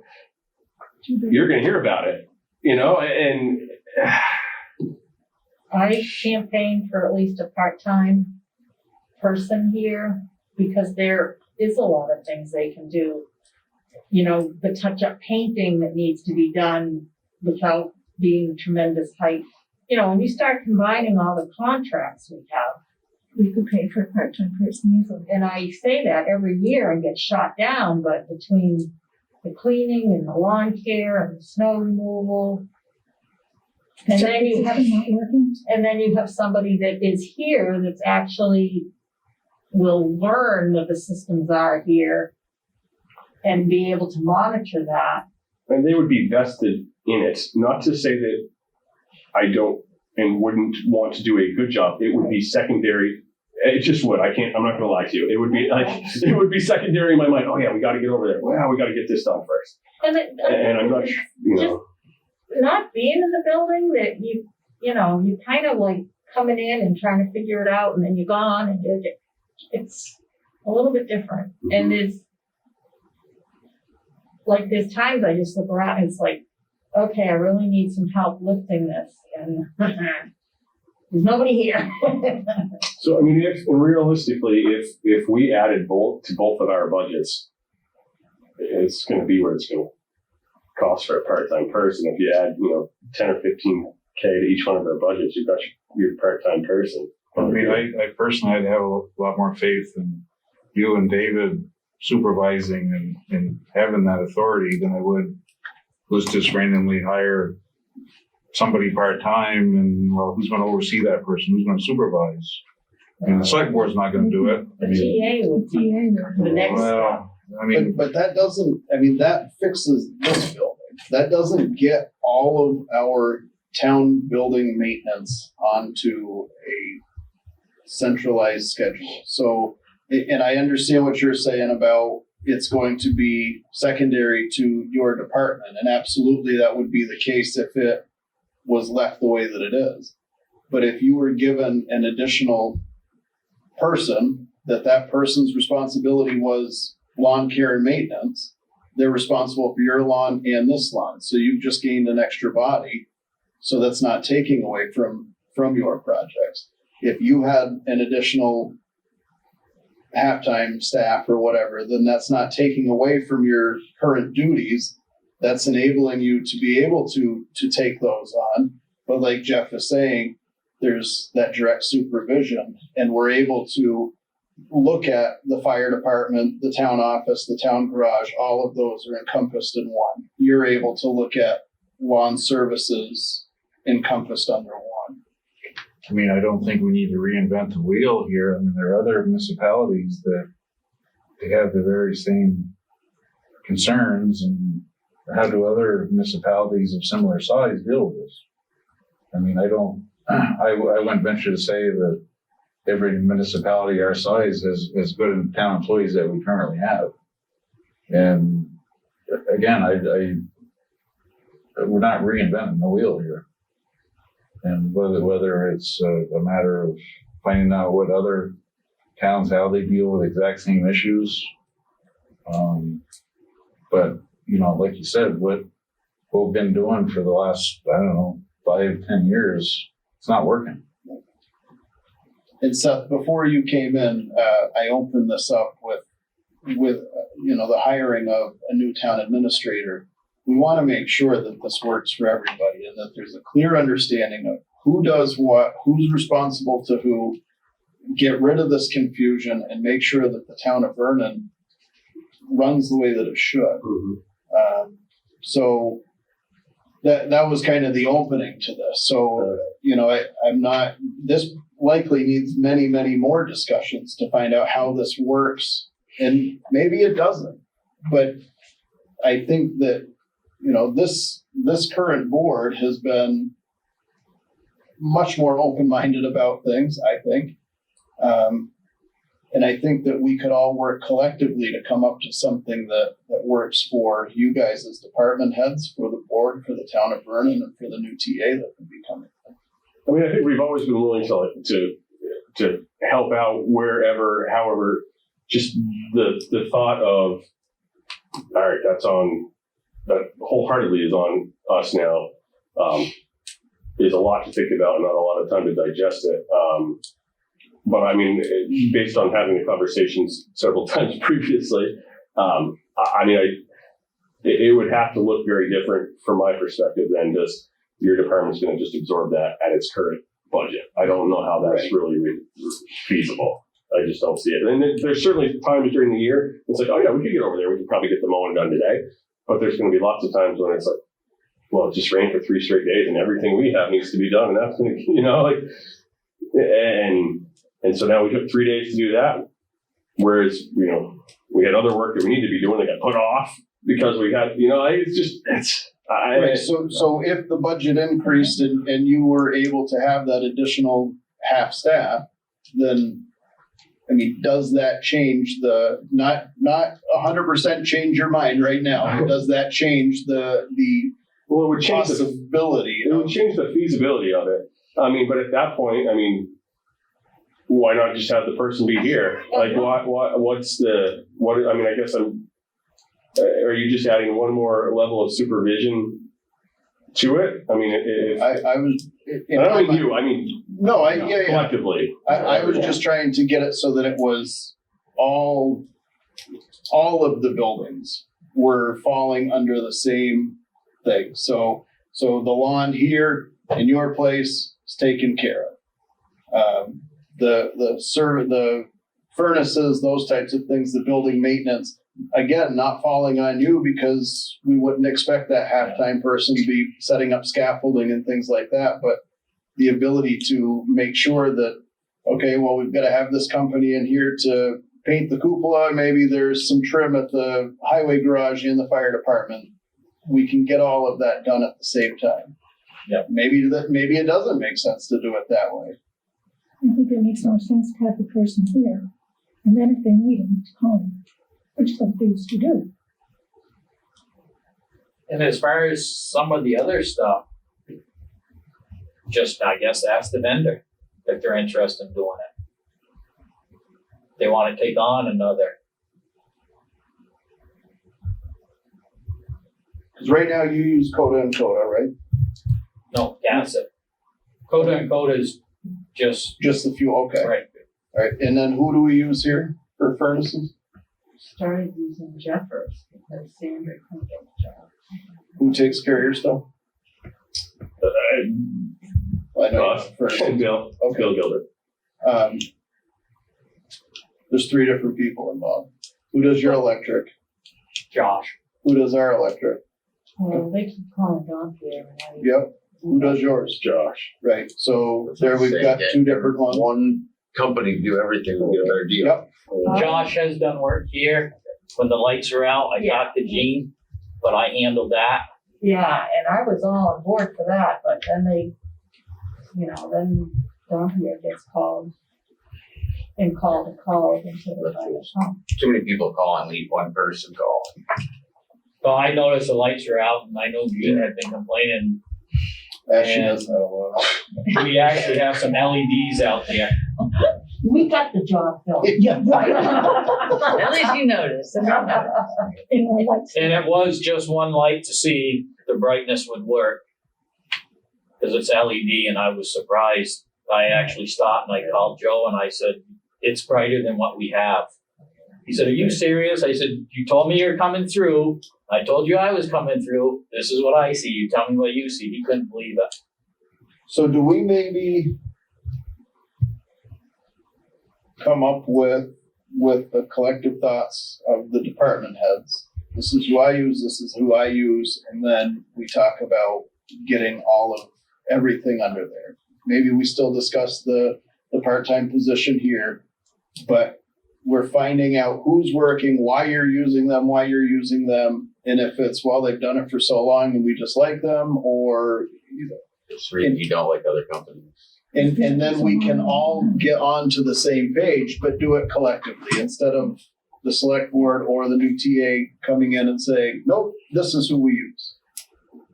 you're going to hear about it, and I campaign for at least a part-time person here because there is a lot of things they can do. The touch-up painting that needs to be done without being tremendous height. When you start combining all the contracts we have, We could pay for a part-time person easily. and I say that every year and get shot down, but between the cleaning and the lawn care and the snow removal, and then you have System not working? And then you have somebody that is here that's actually will learn what the systems are here and be able to monitor that. and they would be vested in it. Not to say that I don't and wouldn't want to do a good job. It would be secondary. It just would. I'm not going to lie to you. It would be it would be secondary in my mind. Oh yeah, we got to get over there. Well, we got to get this done first. And I'm not, Not being in the building that you kind of like coming in and trying to figure it out and then you're gone and it's a little bit different. Mm-hmm. And there's times I just look around and it's like, okay, I really need some help lifting this and there's nobody here. So, I mean, realistically, if we added both to both of our budgets, it's going to be where it's going to cost for a part-time person. If you add, 10 or 15K to each one of our budgets, you've got your part-time person. I mean, I personally, I'd have a lot more faith in you and David supervising and having that authority than I would let's just randomly hire somebody part-time and, well, who's going to oversee that person? Who's going to supervise? And the select board's not going to do it. The TA would be the next step. Well, I mean, But that doesn't, that fixes this building. That doesn't get all of our town building maintenance onto a centralized schedule. So, and I understand what you're saying about it's going to be secondary to your department. And absolutely that would be the case if it was left the way that it is. But if you were given an additional person, that person's responsibility was lawn care and maintenance, they're responsible for your lawn and this lawn. So you've just gained an extra body. So that's not taking away from your projects. If you had an additional half-time staff or whatever, then that's not taking away from your current duties. That's enabling you to be able to take those on. But like Jeff is saying, there's that direct supervision, and we're able to look at the fire department, the town office, the town garage, all of those are encompassed in one. You're able to look at lawn services encompassed under one. I mean, I don't think we need to reinvent the wheel here. I mean, there are other municipalities that they have the very same concerns, and how do other municipalities of similar size deal with this? I mean, I wouldn't venture to say that every municipality our size has as good town employees that we currently have. And again, we're not reinventing the wheel here. And whether it's a matter of finding out what other towns, how they deal with the exact same issues. But, like you said, what we've been doing for the last, 5-10 years, it's not working. And Seth, before you came in, I opened this up with the hiring of a new town administrator. We want to make sure that this works for everybody and that there's a clear understanding of who does what, who's responsible to who, get rid of this confusion and make sure that the town of Vernon runs the way that it should. Mm-hmm. So that was kind of the opening to this. So, this likely needs many, many more discussions to find out how this works. And maybe it doesn't, but I think that this current board has been much more open-minded about things, I think. And I think that we could all work collectively to come up to something that works for you guys as department heads, for the board, for the town of Vernon, and for the new TA that will be coming. I mean, I think we've always been willing to help out wherever, however, just the thought of, all right, that wholeheartedly is on us now, is a lot to think about and not a lot of time to digest it. But I mean, based on having the conversations several times previously, it would have to look very different from my perspective than just your department's going to just absorb that at its current budget. I don't know how that's really feasible. I just don't see it. And there's certainly times during the year, it's like, oh yeah, we could get over there. We could probably get the mowing done today. But there's going to be lots of times when it's like, well, it just rained for 3 straight days and everything we have needs to be done. And that's going to, and so now we took 3 days to do that. Whereas, we had other work that we need to be doing that got put off because we had, Right. So if the budget increased and you were able to have that additional half staff, then, I mean, does that change not 100% change your mind right now, but does that change the well, it would change possibility? It would change the feasibility of it. I mean, but at that point, I mean, why not just have the person be here? Like, I guess are you just adding one more level of supervision to it? I mean, I was, collectively. I was just trying to get it so that it was all of the buildings were falling under the same thing. So the lawn here in your place is taken care of. The furnaces, those types of things, the building maintenance, again, not falling on you because we wouldn't expect that half-time person to be setting up scaffolding and things like that. But the ability to make sure that, okay, well, we've got to have this company in here to paint the cupola. Maybe there's some trim at the highway garage in the fire department. We can get all of that done at the same time. Yeah, maybe it doesn't make sense to do it that way. I think it makes more sense to have the person here, and then if they need them, to call them, which is what they used to do. And as far as some of the other stuff, just, I guess, ask the vendor if they're interested in doing it. If they want to take on another. Because right now you use Coda and Coda, right? No, Gansett. Coda and Coda is just the fuel. Okay. right. All right. And then who do we use here for furnaces? Started using Jeffers because Sandra couldn't get the job. Who takes care of your stuff? I know. Bill. Okay. Bill Gilder. There's 3 different people involved. Who does your electric? Josh. Who does our electric? Well, they keep calling Don here. Yep. Who does yours? Josh. Right. So there we've got 2 different ones. One company do everything, we get a better deal. Yep. Josh has done work here. When the lights are out, I talked to Gene, but I handled that. Yeah, and I was all on board for that, but then then Don here gets called and called until they find us home. Too many people call and leave one person call. So I noticed the lights are out, and I know Gene had been complaining. She does that a lot. We actually have some LEDs out there. We got the job done. Yeah. At least you noticed. And it was just one light to see if the brightness would work. Because it's LED, and I was surprised. I actually stopped and I called Joe and I said, it's brighter than what we have. He said, are you serious? I said, you told me you're coming through. I told you I was coming through. This is what I see. You tell me what you see. He couldn't believe it. So do we maybe come up with the collective thoughts of the department heads? This is who I use, this is who I use, and then we talk about getting all of everything under there. Maybe we still discuss the part-time position here, but we're finding out who's working, why you're using them, And if it's, well, they've done it for so long and we just like them, or, Just read you don't like other companies. and then we can all get onto the same page, but do it collectively instead of the select board or the new TA coming in and saying, nope, this is who we use.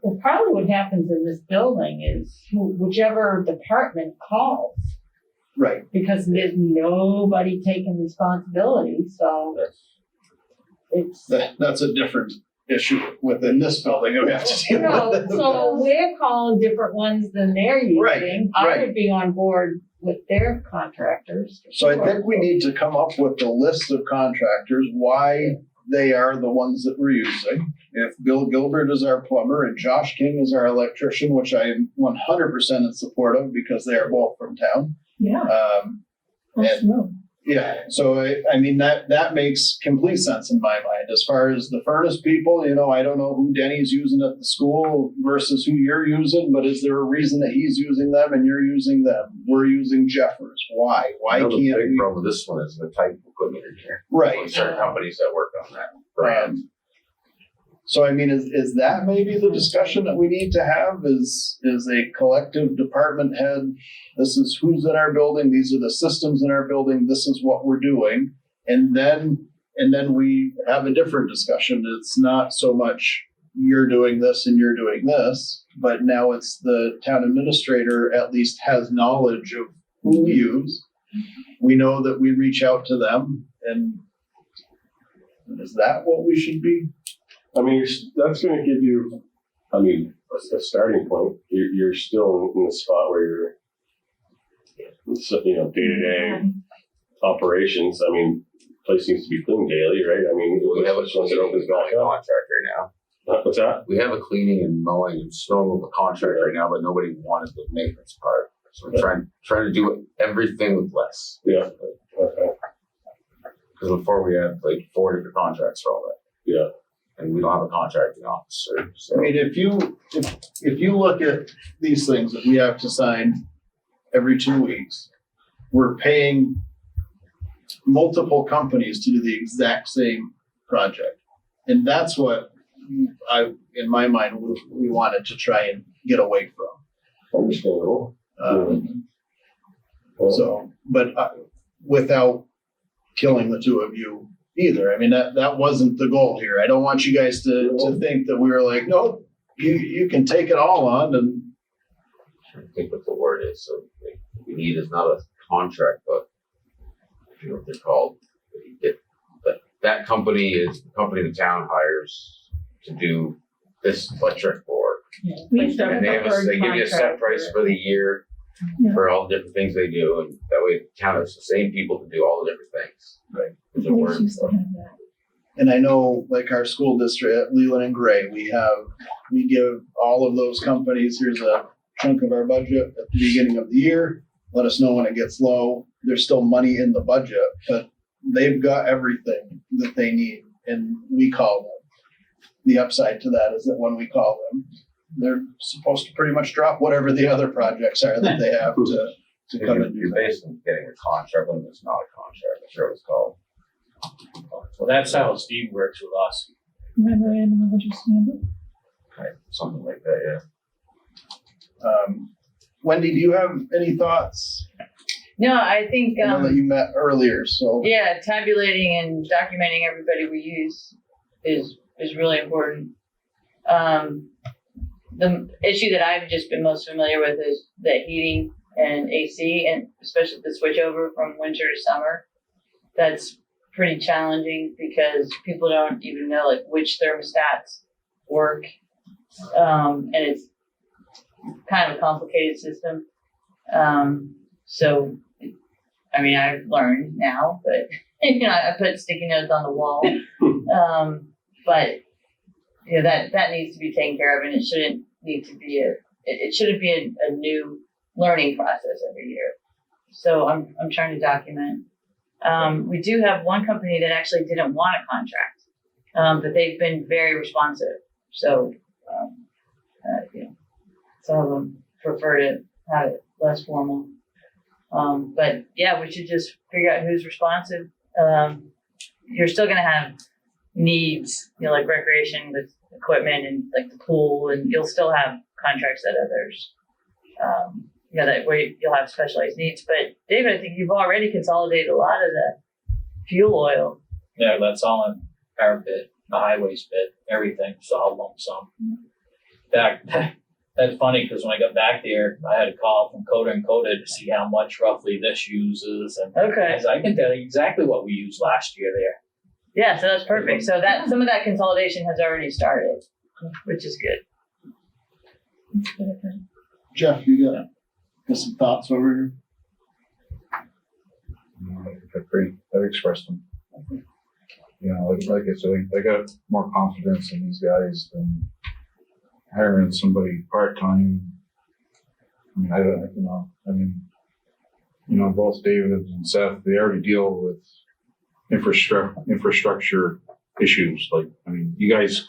Well, probably what happens in this building is whichever department calls, Right. because there's nobody taking responsibility, so it's. That's a different issue within this building that we have to deal No, with. so we're calling different ones than they're using. Right, I right. would be on board with their contractors. for So I sure. think we need to come up with a list of contractors, why they are the ones that we're using. If Bill Gilbert is our plumber and Josh King is our electrician, which I am 100% in support of because they are both from town. Yeah, And absolutely. yeah, so I mean, that makes complete sense in my mind. As far as the furnace people, I don't know who Denny's using at the school versus who you're using, but is there a reason that he's using them and you're using them? We're using Jeffers. Why? Why can't The big we? problem with this one is the type of equipment in here. Right. There's certain companies that work on that brand. So I mean, is that maybe the discussion that we need to have is a collective department head? This is who's in our building. These are the systems in our building. This is what we're doing. And then we have a different discussion. It's not so much you're doing this and you're doing this, but now it's the town administrator at least has knowledge of who we use. We know that we reach out to them, and is that what we should be? I mean, that's going to give you, I mean, a starting point. You're still in the spot where you're, day-to-day operations. I mean, place needs to be cleaned daily, right? I mean, We have a once it opens back up. contract right now. What's that? We have a cleaning and mowing and snow removal contract right now, but nobody wanted the maintenance part. So we're trying to do everything with less. Yeah. Okay. Because before we had like 4 different contracts for all that. Yeah. And we don't have a contracting officer. So I mean, if you look at these things that we have to sign every 2 weeks, we're paying multiple companies to do the exact same project. And that's what in my mind, we wanted to try and get away from. Understandable. But without killing the two of you either. I mean, that wasn't the goal here. I don't want you guys to think that we were like, no, you can take it all on. And I think what the word is. So what we need is not a contract, but I forget what they're called. But that company is the company the town hires to do this electric board. We Like the And they give you a set preferred price for the year Yeah. for all the different things they do. And that way the town has the same people to do all the different things. Right. There's a Police word used to for it. have that. And I know, like our school district at Leland and Gray, we give all of those companies, here's a chunk of our budget at the beginning of the year. Let us know when it gets low. There's still money in the budget, but they've got everything that they need, and we call them. The upside to that is that when we call them, they're supposed to pretty much drop whatever the other projects are that they have to come and do You're that. basically getting a contract when it's not a contract. I'm sure it's called. Well, that's how Steve works with us. Remember animal standard? Right, something like that, yeah. Wendy, do you have any thoughts? No, I think, I know that you met earlier, so. yeah, tabulating and documenting everybody we use is really important. The issue that I've just been most familiar with is the heating and AC, and especially the switch over from winter to summer. That's pretty challenging because people don't even know like which thermostats work. And it's kind of a complicated system. So, I mean, I've learned now, but I put sticky notes on the wall. But that needs to be taken care of, and it shouldn't need to be it shouldn't be a new learning process every year. So I'm trying to document. We do have one company that actually didn't want a contract, but they've been very responsive. So, some of them prefer to have it less formal. But yeah, we should just figure out who's responsive. You're still going to have, needs, like recreation with equipment and like the pool, and you'll still have contracts that others, that way you'll have specialized needs. But David, I think you've already consolidated a lot of the fuel oil. Yeah, that's all in our bid, the highways bid, everything's all lump sum. That's funny, because when I got back there, I had a call from Coda and Coda to see how much roughly this uses, and Okay. I can tell you exactly what we used last year there. Yeah, so that's perfect. So that some of that consolidation has already started, which is good. Jeff, you got some thoughts over here? I've expressed them. Like I said, I got more confidence in these guys than hiring somebody part-time. I don't, both David and Seth, they already deal with infrastructure issues. You guys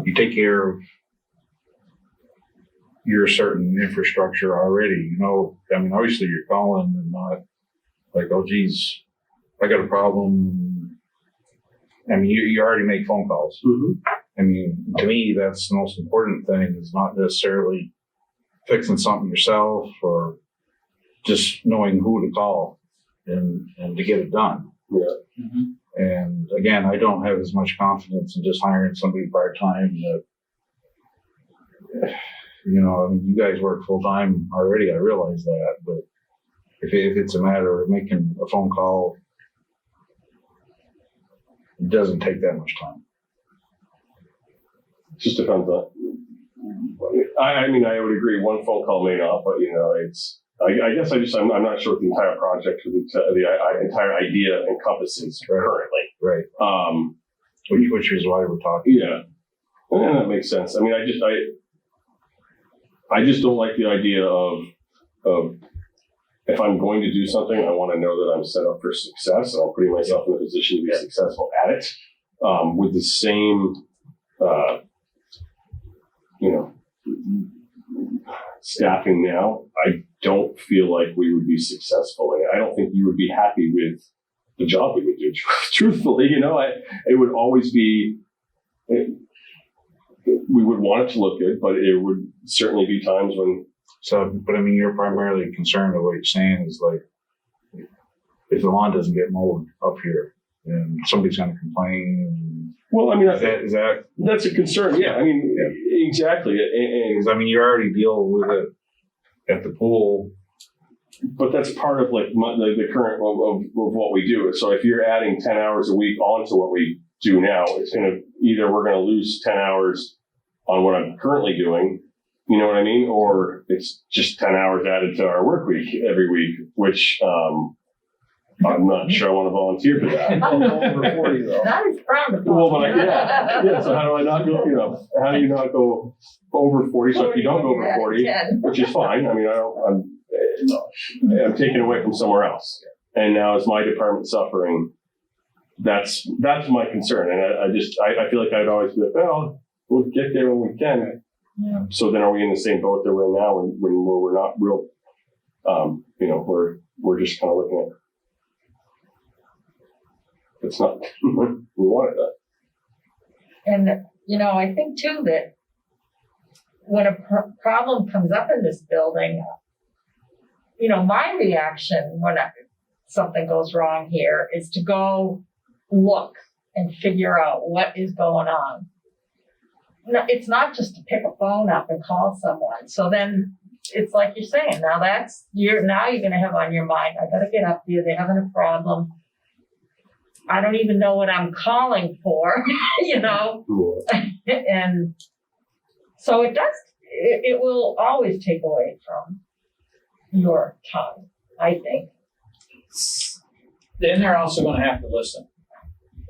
you take care of your certain infrastructure already, obviously you're calling and not like, oh geez, I got a problem. You already make phone calls. Mm-hmm. To me, that's the most important thing, is not necessarily fixing something yourself or just knowing who to call and to get it done. Yeah. Mm-hmm. And again, I don't have as much confidence in just hiring somebody part-time that, you guys work full-time already, I realize that, but if it's a matter of making a phone call, it doesn't take that much time. Just depends on. I would agree. One phone call may not, but it's. I guess I'm not sure what the entire project or the entire idea encompasses currently. Right. Which is why we're talking. Yeah, and that makes sense. I just don't like the idea of if I'm going to do something, I want to know that I'm set up for success and I'm putting myself in a position to be successful at it. With the same, staffing now, I don't feel like we would be successful. I don't think you would be happy with the job we would do. Truthfully, it would always be. We would want it to look good, but it would certainly be times when. You're primarily concerned with what you're saying is if the lawn doesn't get mowed up here, then somebody's going to complain. Well, is that that's a concern. Yeah, exactly. And you already deal with it at the pool. But that's part of the current of what we do. So if you're adding 10 hours a week onto what we do now, it's either we're going to lose 10 hours on what I'm currently doing, you know what I mean? Or it's just 10 hours added to our work week every week, which I'm not sure I want to volunteer for that. Over 40 though. That is frowned upon. Well, but yeah. So how do I not go? How do you not go over 40? So if you don't go over 40, which is fine. I'm taken away from somewhere else, and now is my department suffering? That's my concern, and I feel like I'd always be like, well, we'll get there when we can. Yeah. So then, are we in the same boat that we're in now, when we're not real? We're just kind of looking at. It's not. We wanted that. And, I think too that when a problem comes up in this building, my reaction when something goes wrong here is to go look and figure out what is going on. No, it's not just to pick a phone up and call someone. So then it's like you're saying, now you're going to have on your mind, I got to get up here, they're having a problem. I don't even know what I'm calling for, and so it will always take away from your time, I think. Then they're also going to have to listen.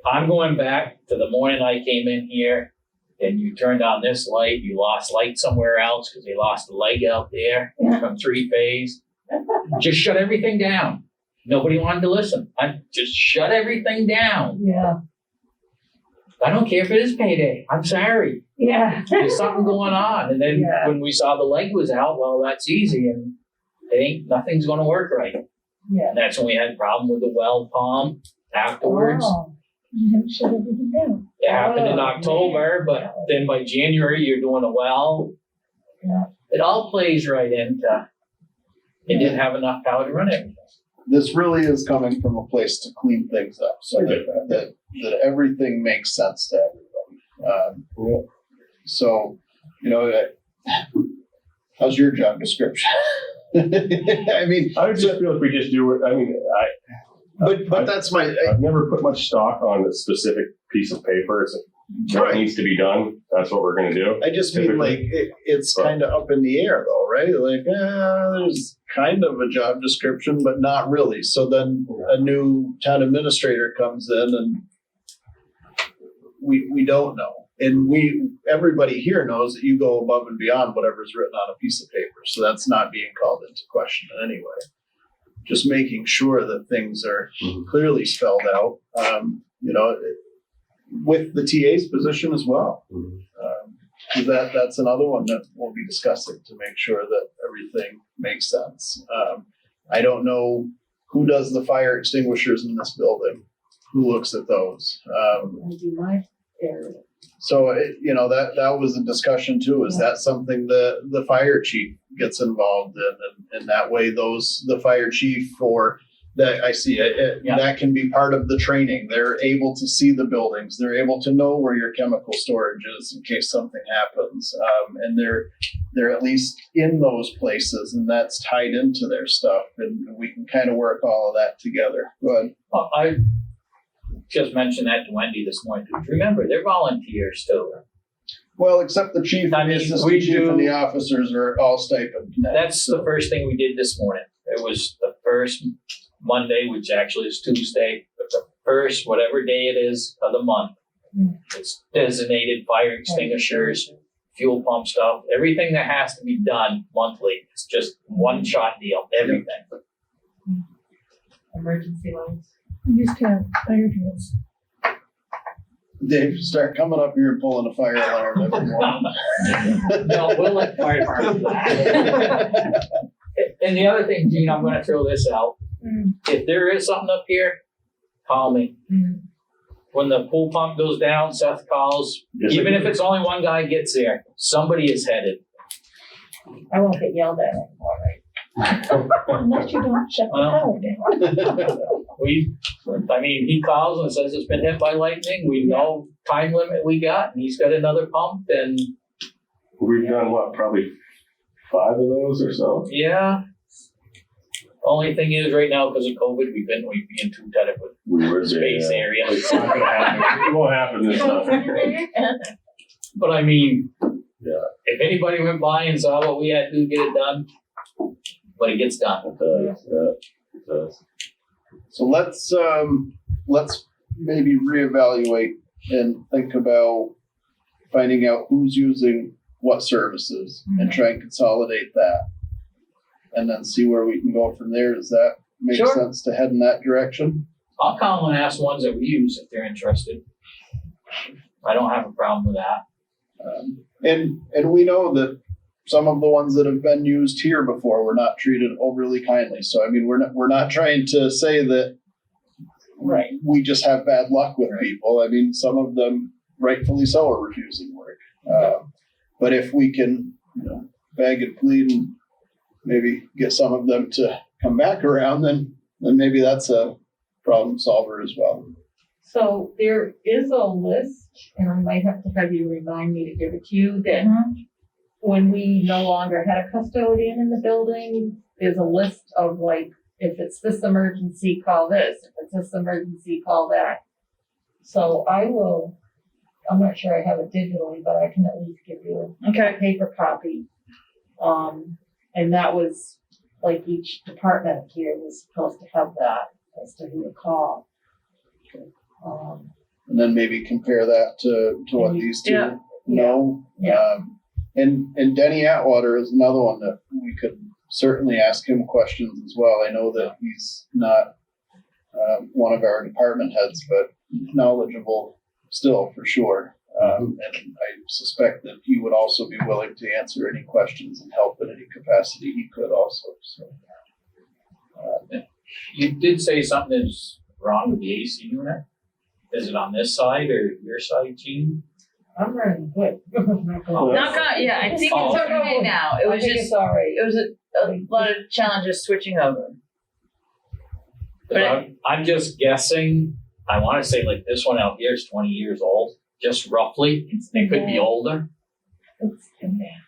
I'm going back to the morning I came in here and you turned on this light, you lost light somewhere else because they lost a leg out there from 3-phase. Just shut everything down. Nobody wanted to listen. I just shut everything down. Yeah. I don't care if it is payday. I'm sorry. Yeah. There's something going on. And then when we saw the leg was out, well, that's easy. And nothing's going to work right. Yeah. And that's when we had a problem with the well pump afterwards. Oh. You haven't shut everything down. It happened in Oh, October, but then by January, you're doing a well. Yeah. It all plays right into, it didn't have enough power to run everything. This really is coming from a place to clean things up, so that everything makes sense to everybody. So, you know, how's your job description? I mean, I would just feel if we just do it, I mean, but that's my, I've never put much stock on a specific piece of paper. It's what Right. needs to be done. That's what we're going to do. I just mean like, it's kind of up in the air though, right? Like, there's kind of a job description, but not really. So then a new town administrator comes in and we don't know. And everybody here knows that you go above and beyond whatever's written on a piece of paper. So that's not being called into question in any way. Just making sure that things are clearly spelled out, you know, with the TA's position as well. That's another one that we'll be discussing to make sure that everything makes sense. I don't know who does the fire extinguishers in this building, who looks at those. I do my area. So, you know, that was a discussion too. Is that something the fire chief gets involved in? And that way the fire chief or that I see it, that can be part of the training. They're able to see the buildings. They're able to know where your chemical storage is in case something happens. And they're at least in those places, and that's tied into their stuff. And we can kind of work all of that together. Go ahead. Well, I just mentioned that to Wendy this morning. Remember, they're volunteers too. Well, except the chief, I and the mean, assistant we chief, and do- the officers are all stipend. That's the first thing we did this morning. It was the first Monday, which actually is Tuesday, but the first, whatever day it is of the month. It's designated fire extinguishers, fuel pump stuff, everything that has to be done monthly. It's just one shot deal, everything. Emergency lights. We used to have fire drills. Dave, start coming up here and pulling a fire alarm every morning. No, we'll let the fire department do that. And the other thing, Gene, I'm gonna throw this out. If there is something up here, call me. When the pool pump goes down, Seth calls. Yes, Even I if do. it's only one guy gets there, somebody is headed. I won't get yelled at anymore, right? Unless you don't shut the power down. I mean, he calls and says it's been hit by lightning. We know time limit we got, and he's got another pump, and We've done what, probably 5 of those or so? yeah. Only thing is, right now, because of COVID, we've been too tight with We were space area. It's not gonna happen. It won't happen this time. But I mean, Yeah. if anybody went by and saw what we had to do to get it done, but it gets done. It does, yeah. It does. So let's maybe reevaluate and think about finding out who's using what services and try and consolidate that. And then see where we can go from there. Does that make Sure. sense to head in that direction? I'll call them and ask the ones that we use if they're interested. I don't have a problem with that. And we know that some of the ones that have been used here before were not treated overly kindly. So I mean, we're not trying to say that Right. we just have bad luck with people. I mean, some of them rightfully so are refusing work. But if we can, beg and plead and maybe get some of them to come back around, then maybe that's a problem solver as well. So there is a list, and I might have to have you remind me to give it to you, that when we no longer had a custodian in the building, there's a list of like, if it's this emergency, call this. If it's this emergency, call that. So I'm not sure I have it digitally, but I can at least give you a paper copy. And that was, like, each department here was supposed to have that as to who to call. And then maybe compare that to what these two Yeah. know. Yeah. And Denny Atwater is another one that we could certainly ask him questions as well. I know that he's not one of our department heads, but knowledgeable still for sure. And I suspect that he would also be willing to answer any questions and help in any capacity he could also. So, You did say something is wrong with the AC unit. Is it on this side or your side, Gene? I'm running good. Not gonna, yeah, I think Oh. it's okay now. It was I think just, it's all right. it was a lot of challenges switching over. But I'm just guessing, I wanna say like this one out here is 20 years old, just roughly. It could be older. It's in there.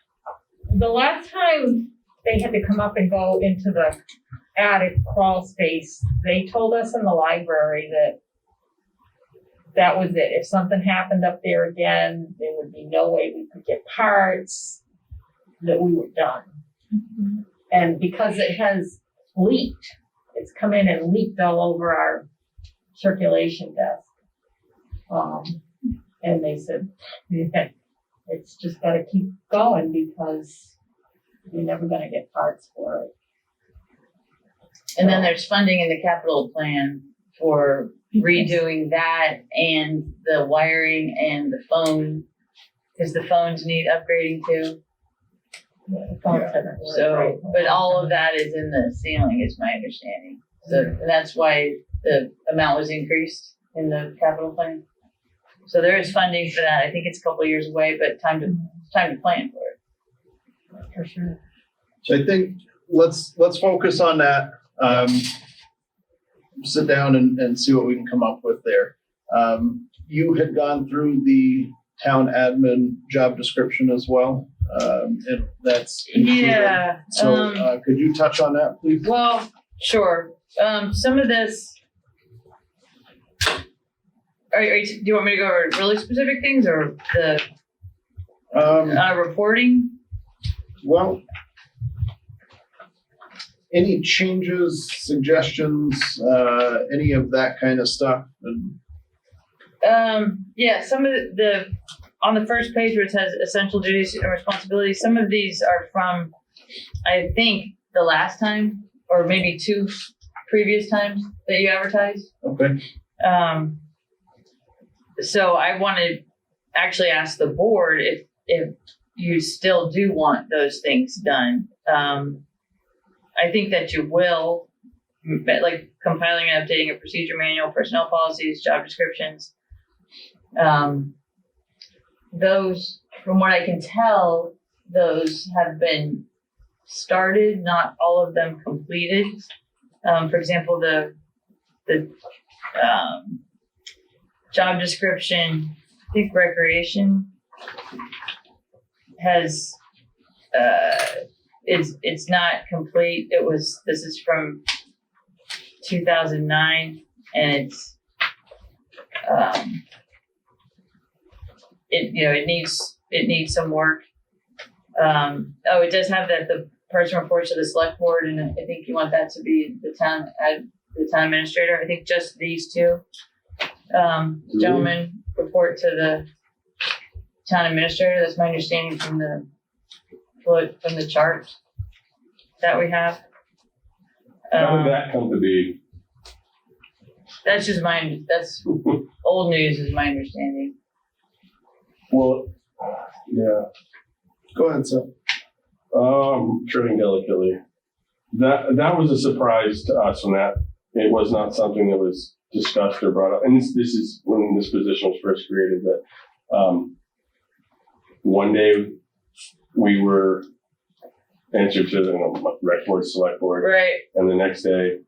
The last time they had to come up and go into the attic crawl space, they told us in the library that that was it. If something happened up there again, there would be no way we could get parts, that we were done. And because it has leaked, it's come in and leaked all over our circulation desk. And they said, yeah, it's just gotta keep going because we're never gonna get parts for it. And then there's funding in the capital plan for redoing that and the wiring and the phone, because the phones need upgrading too. Yeah, the phones haven't worked So, right. but all of that is in the ceiling, is my understanding. So and that's why the amount was increased in the capital plan. So there is funding for that. I think it's a couple of years away, but time to plan for it. For sure. So I think let's focus on that. Sit down and see what we can come up with there. You had gone through the town admin job description as well. And that's included. Yeah. So could you touch on that, please? Well, sure. Some of this. Do you want me to go over really specific things or the reporting? Well, any changes, suggestions, any of that kind of stuff? Yeah, some of the on the first page where it says essential duties and responsibilities, some of these are from, I think, the last time or maybe 2 previous times that you advertised. Okay. So I want to actually ask the board if you still do want those things done. I think that you will, like compiling and updating a procedure manual, personnel policies, job descriptions. Those, from what I can tell, those have been started, not all of them completed. For example, the job description, I think recreation has, it's not complete. This is from 2009 and it's, it needs some work. It does have that the person reports to the select board, and I think you want that to be the town administrator. I think just these 2 gentlemen report to the town administrator. That's my understanding from the chart that we have. How did that come to be? That's just that's old news is my understanding. Well, yeah. Go ahead, Seth. Treading delicately. That was a surprise to us when that it was not something that was discussed or brought up. And this is when this position was first created. That one day we were answered to the rec board, select board, Right. and the next day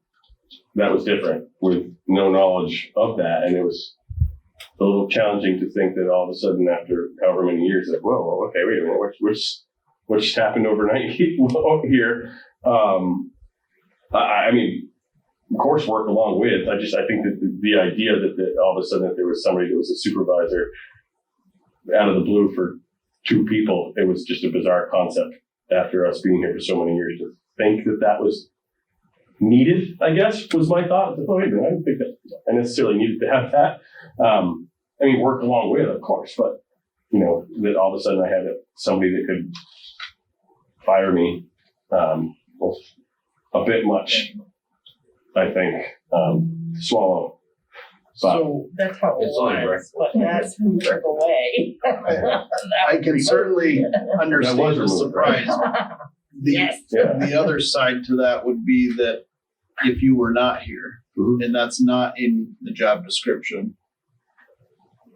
that was different with no knowledge of that, and it was a little challenging to think that all of a sudden after however many years, like, whoa, okay, wait a minute, what just happened overnight here? I mean, of course, work along with. I think that the idea that all of a sudden that there was somebody that was a supervisor out of the blue for 2 people, it was just a bizarre concept after us being here for so many years to think that was needed, I guess, was my thought. Oh, wait a minute, I didn't think that I necessarily needed to have that. I mean, work along with, of course, but, that all of a sudden I had somebody that could fire me was a bit much, I think, to swallow. But So That's how it It's only was, but that's moved away. I can certainly understand the removed, surprise. Yes. The other side to that would be that if you were not here, Mhm. and that's not in the job description,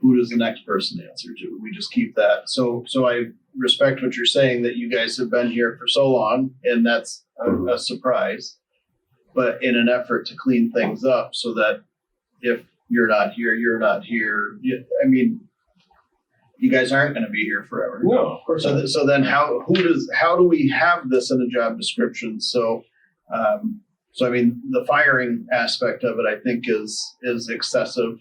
who does the next person answer to? We just keep that. So I respect what you're saying, that you guys have been here for so long, and that's a surprise. But in an effort to clean things up so that if you're not here, you're not here. I mean, you guys aren't going to be here forever. No, of course not. So then how do we have this in a job description? So I mean, the firing aspect of it, I think is excessive.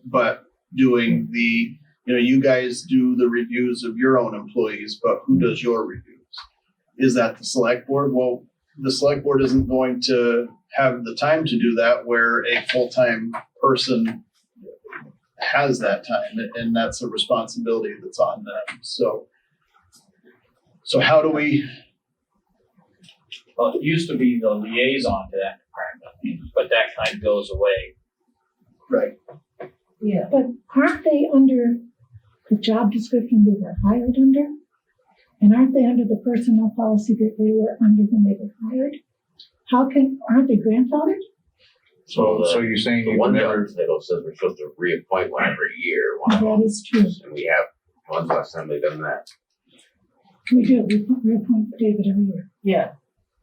But doing you guys do the reviews of your own employees, but who does your reviews? Is that the select board? Well, the select board isn't going to have the time to do that, where a full-time person has that time, and that's a responsibility that's on them. So how do we? Well, it used to be the liaison to that department, but that kind of goes away. Right. Yeah. But aren't they under the job description they were hired under? And aren't they under the personnel policy that they were under when they were hired? Aren't they grandfathered? So you're saying The you one never, job title says we're supposed to reappoint one every year. That is true. And we have, when's the last time they've done that? We do. We appoint David every year. Yeah.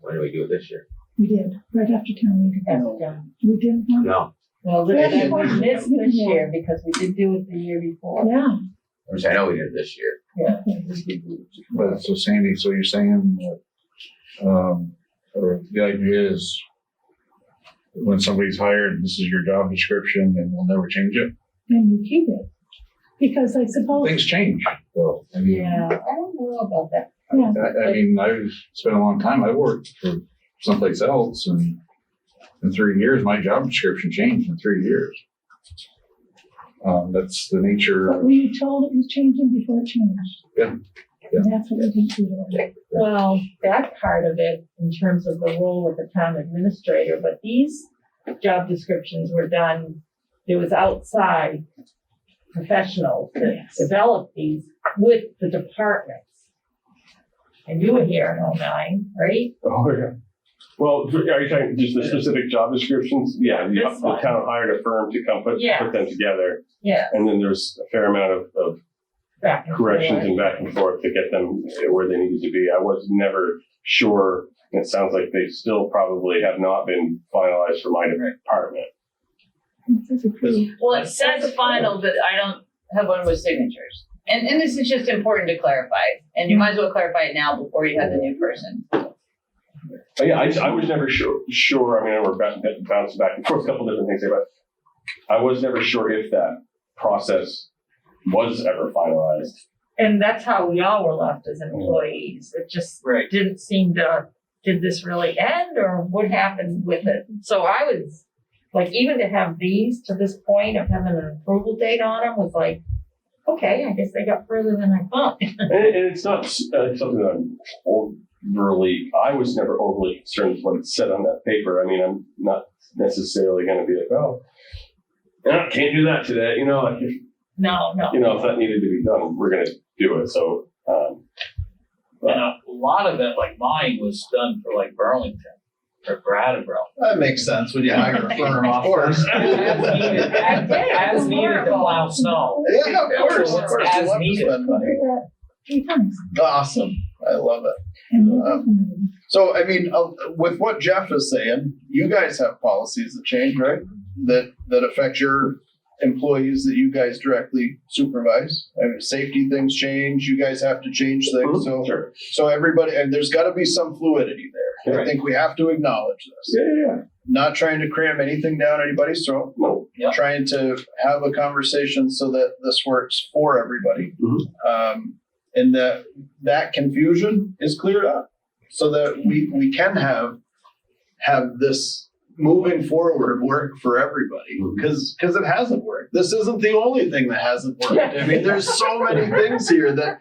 When did we do it this year? We did, right after town meeting. We did one. No. Well, Yeah, this yeah. we missed this year because we did do it the year before. Yeah. Which I know we did this year. Yeah. but so Sandy, so you're saying that, or the idea is when somebody's hired, this is your job description and we'll never change it? And you keep it. Because I suppose, Things change, though. I mean, Yeah, I don't know about that. yeah, I mean, I've spent a long time, I worked for someplace else, and in 3 years, my job description changed in 3 years. That's the nature but of, were you told it was changing before it changed? Yeah. And that's what we didn't do. Well, that part of it in terms of the role of the town administrator, but these job descriptions were done, it was outside professionals that developed these with the departments. And you were here in 09, right? Oh, yeah. Well, are you talking just the specific job descriptions? Yeah, the This one. town hired a firm to come put Yeah. them together. Yeah. And then there's a fair amount of Back and corrections forth. and back and forth to get them where they needed to be. I was never sure, and it sounds like they still probably have not been finalized for my department. This is approved. Well, it says final, but I don't have one with signatures. And this is just important to clarify, and you might as well clarify it now before you have the new person. But yeah, I was never sure. I mean, we're bouncing back and forth a couple different things here, but I was never sure if that process was ever finalized. And that's how we all were left as employees. It just Right. didn't seem to, did this really end or what happened with it? So I was like, even to have these to this point of having an approval date on them was like, okay, I guess they got further than I thought. And it's not something that I'm I was never overly concerned with what it said on that paper. I mean, I'm not necessarily going to be like, oh, I can't do that today. You know, like No. if that needed to be done, we're going to do it. So, And a lot of it, like mine, was done for like Burlington or Brattleboro. That makes sense when you hire a firm, of course. As needed to plow snow. Yeah, of course. So Of it's course. as You love to needed. spend We money. did that 3 times. Awesome. I love it. And we're implementing. So, I mean, with what Jeff is saying, you guys have policies that change, right? That affect your employees that you guys directly supervise. I mean, safety things change. You guys have to change things. So, sure. so everybody, and there's got to be some fluidity there. I Right. think we have to acknowledge this. Yeah. Not trying to cram anything down anybody's throat. No. Yeah. Trying to have a conversation so that this works for everybody. And that confusion is cleared up so that we can have this moving forward work for everybody, because it hasn't worked. This isn't the only thing that hasn't worked. I mean, there's so many things here that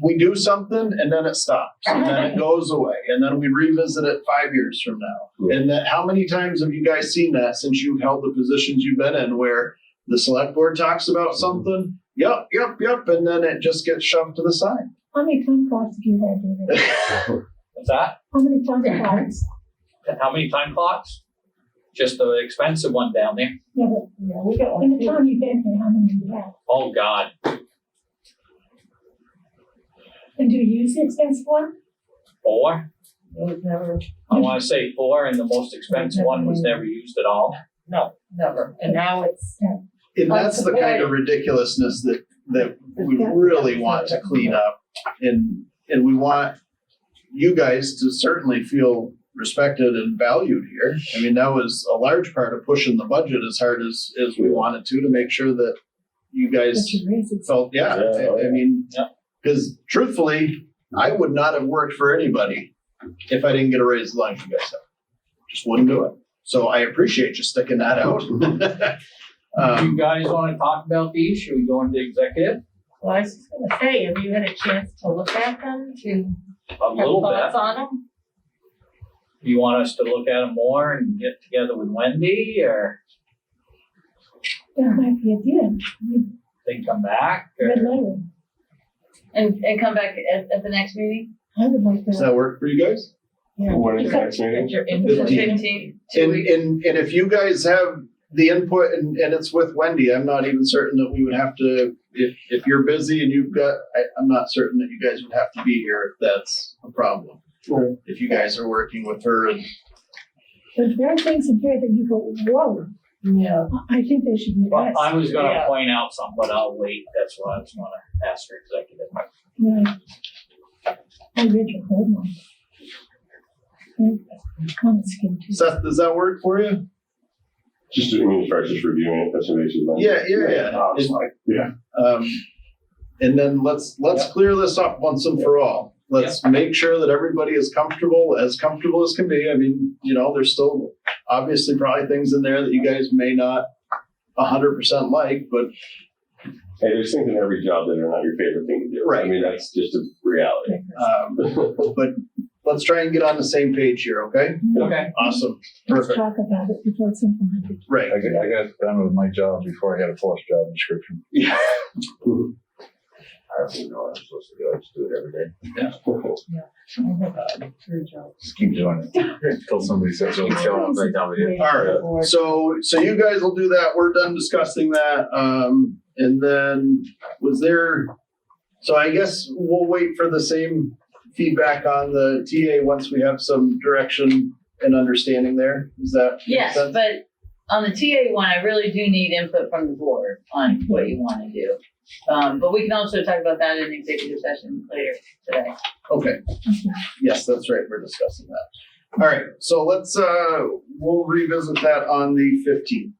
we do something and then it stops and then it goes away and then we revisit it 5 years from now. And that, how many times have you guys seen that since you've held the positions you've been in, where the select board talks about something? Yep. And then it just gets shoved to the side. How many time clocks have you had, David? What's that? How many time clocks? And how many time clocks? just the expensive one down there. Yeah, but Yeah, we got in one. the town you been here, how many do you have? Oh, God, And do you use the expensive one? 4? It was never, I wanna say 4, and the most expensive one was never used at all. no, never. And now it's, And that's the kind of ridiculousness that we really want to clean up. And we want you guys to certainly feel respected and valued here. I mean, that was a large part of pushing the budget as hard as we wanted to make sure that you guys That you raise it. felt, I mean, Yeah. because truthfully, I would not have worked for anybody if I didn't get a raise as long as you guys have. Just wouldn't do it. So I appreciate you sticking that out. You guys wanna talk about these? Should we go into executive? well, I was just gonna say, have you had a chance to look at them, to A have little thoughts bit. on them? You want us to look at them more and get together with Wendy, or That might be a deal. they come back? or- Red letter. And come back at the next meeting? I would like Does that. that work for you guys? Yeah. When is the next meeting? Get your The input. 15th, 2 And, weeks. and if you guys have the input and it's with Wendy, I'm not even certain that we would have to, if you're busy and you've got, I'm not certain that you guys would have to be here if that's a problem. If you guys are working with her and, But if there are things in here that you go, whoa, Yeah. I think they should be Well, addressed. I was gonna Yeah. point out something, but I'll wait. That's why I was gonna ask for executive. Yeah. I read your whole one. Kind of skimmed too. Seth, does that work for you? Just, I mean, as far as just reviewing it, that's basically. Yeah. It's fine. Yeah. And then let's clear this up once and for all. Let's make sure that everybody is comfortable as can be. I mean, there's still obviously probably things in there that you guys may not 100% like, but Hey, there's things in every job that are not your favorite thing to do. Right. I mean, that's just a reality. but let's try and get on the same page here, okay? Okay. Awesome. Let's Perfect. talk about it before it's implemented. Right. I got done with my job before I had a forced job description. Yeah. I don't even know what I'm supposed to do. I just do it every day. I have 3 jobs. Just keep doing it until somebody says, Keep showing up right down with you. All right. So you guys will do that. We're done discussing that. And then so I guess we'll wait for the same feedback on the TA once we have some direction and understanding there. Does that make Yes, sense? but on the TA one, I really do need input from the board on what you want to do. But we can also talk about that in executive session later today. Okay. Yes, that's right. We're discussing that. All right. So we'll revisit that on the 15th.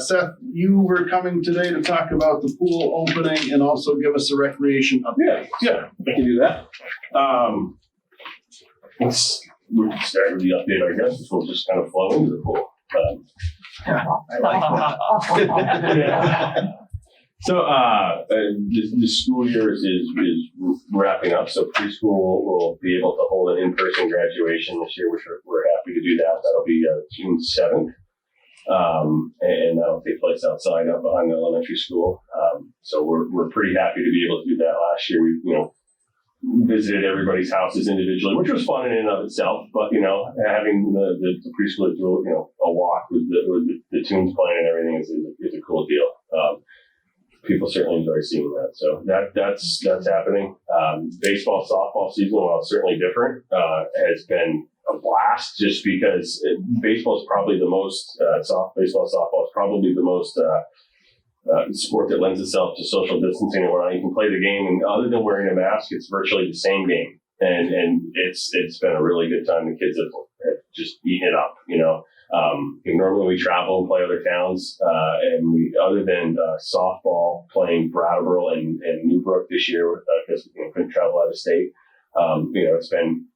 Seth, you were coming today to talk about the pool opening and also give us a recreation update. Yeah, I can do that. We'll start with the update, I guess. We'll just kind of flow into the pool. I like that. So the school year is wrapping up. So preschool will be able to hold an in-person graduation this year, which we're happy to do that. That'll be June 7th. And that'll take place outside up behind the elementary school. So we're pretty happy to be able to do that. Last year we visited everybody's houses individually, which was fun in and of itself. But having the preschoolers do a walk with the tunes playing and everything is a cool deal. People certainly enjoy seeing that. So that's happening. Baseball, softball season, while it's certainly different, has been a blast just because baseball is probably the most, baseball, softball is probably the most sport that lends itself to social distancing and whatnot. You can play the game, and other than wearing a mask, it's virtually the same game. And it's been a really good time. The kids have just eaten it up, normally we travel and play other towns, and we, other than softball, playing Brattleboro and Newbrook this year because we couldn't travel out of state.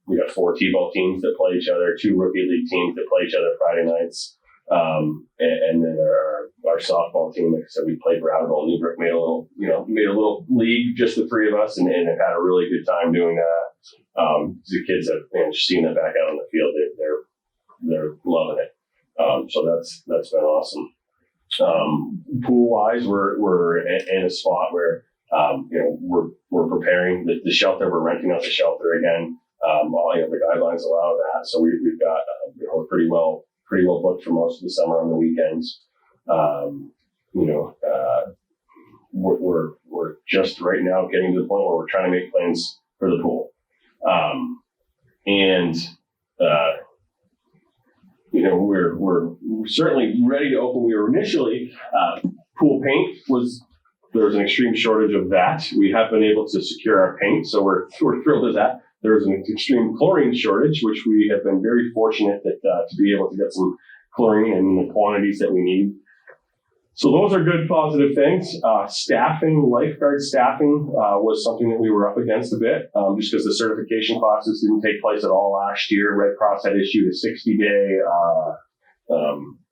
We got 4 T-ball teams that play each other, 2 rookie league teams that play each other Friday nights, and then our softball team. Like I said, we played Brattleboro and Newbrook, made a little league, just the 3 of us, and have had a really good time doing that. The kids have just seen it back out on the field. They're loving it. So that's been awesome. Pool wise, we're in a spot where we're preparing the shelter. We're renting out the shelter again. The guidelines allow that, so we've got we're pretty well pretty well booked for most of the summer on the weekends. We're just right now getting to the point where we're trying to make plans for the pool. We're certainly ready to open. We were initially, pool paint there was an extreme shortage of that. We have been able to secure our paint, so we're thrilled with that. There was an extreme chlorine shortage, which we have been very fortunate to be able to get some chlorine in the quantities that we need. So those are good, positive things. Lifeguard staffing was something that we were up against a bit, just because the certification classes didn't take place at all last year. Red Cross had issued a 60-day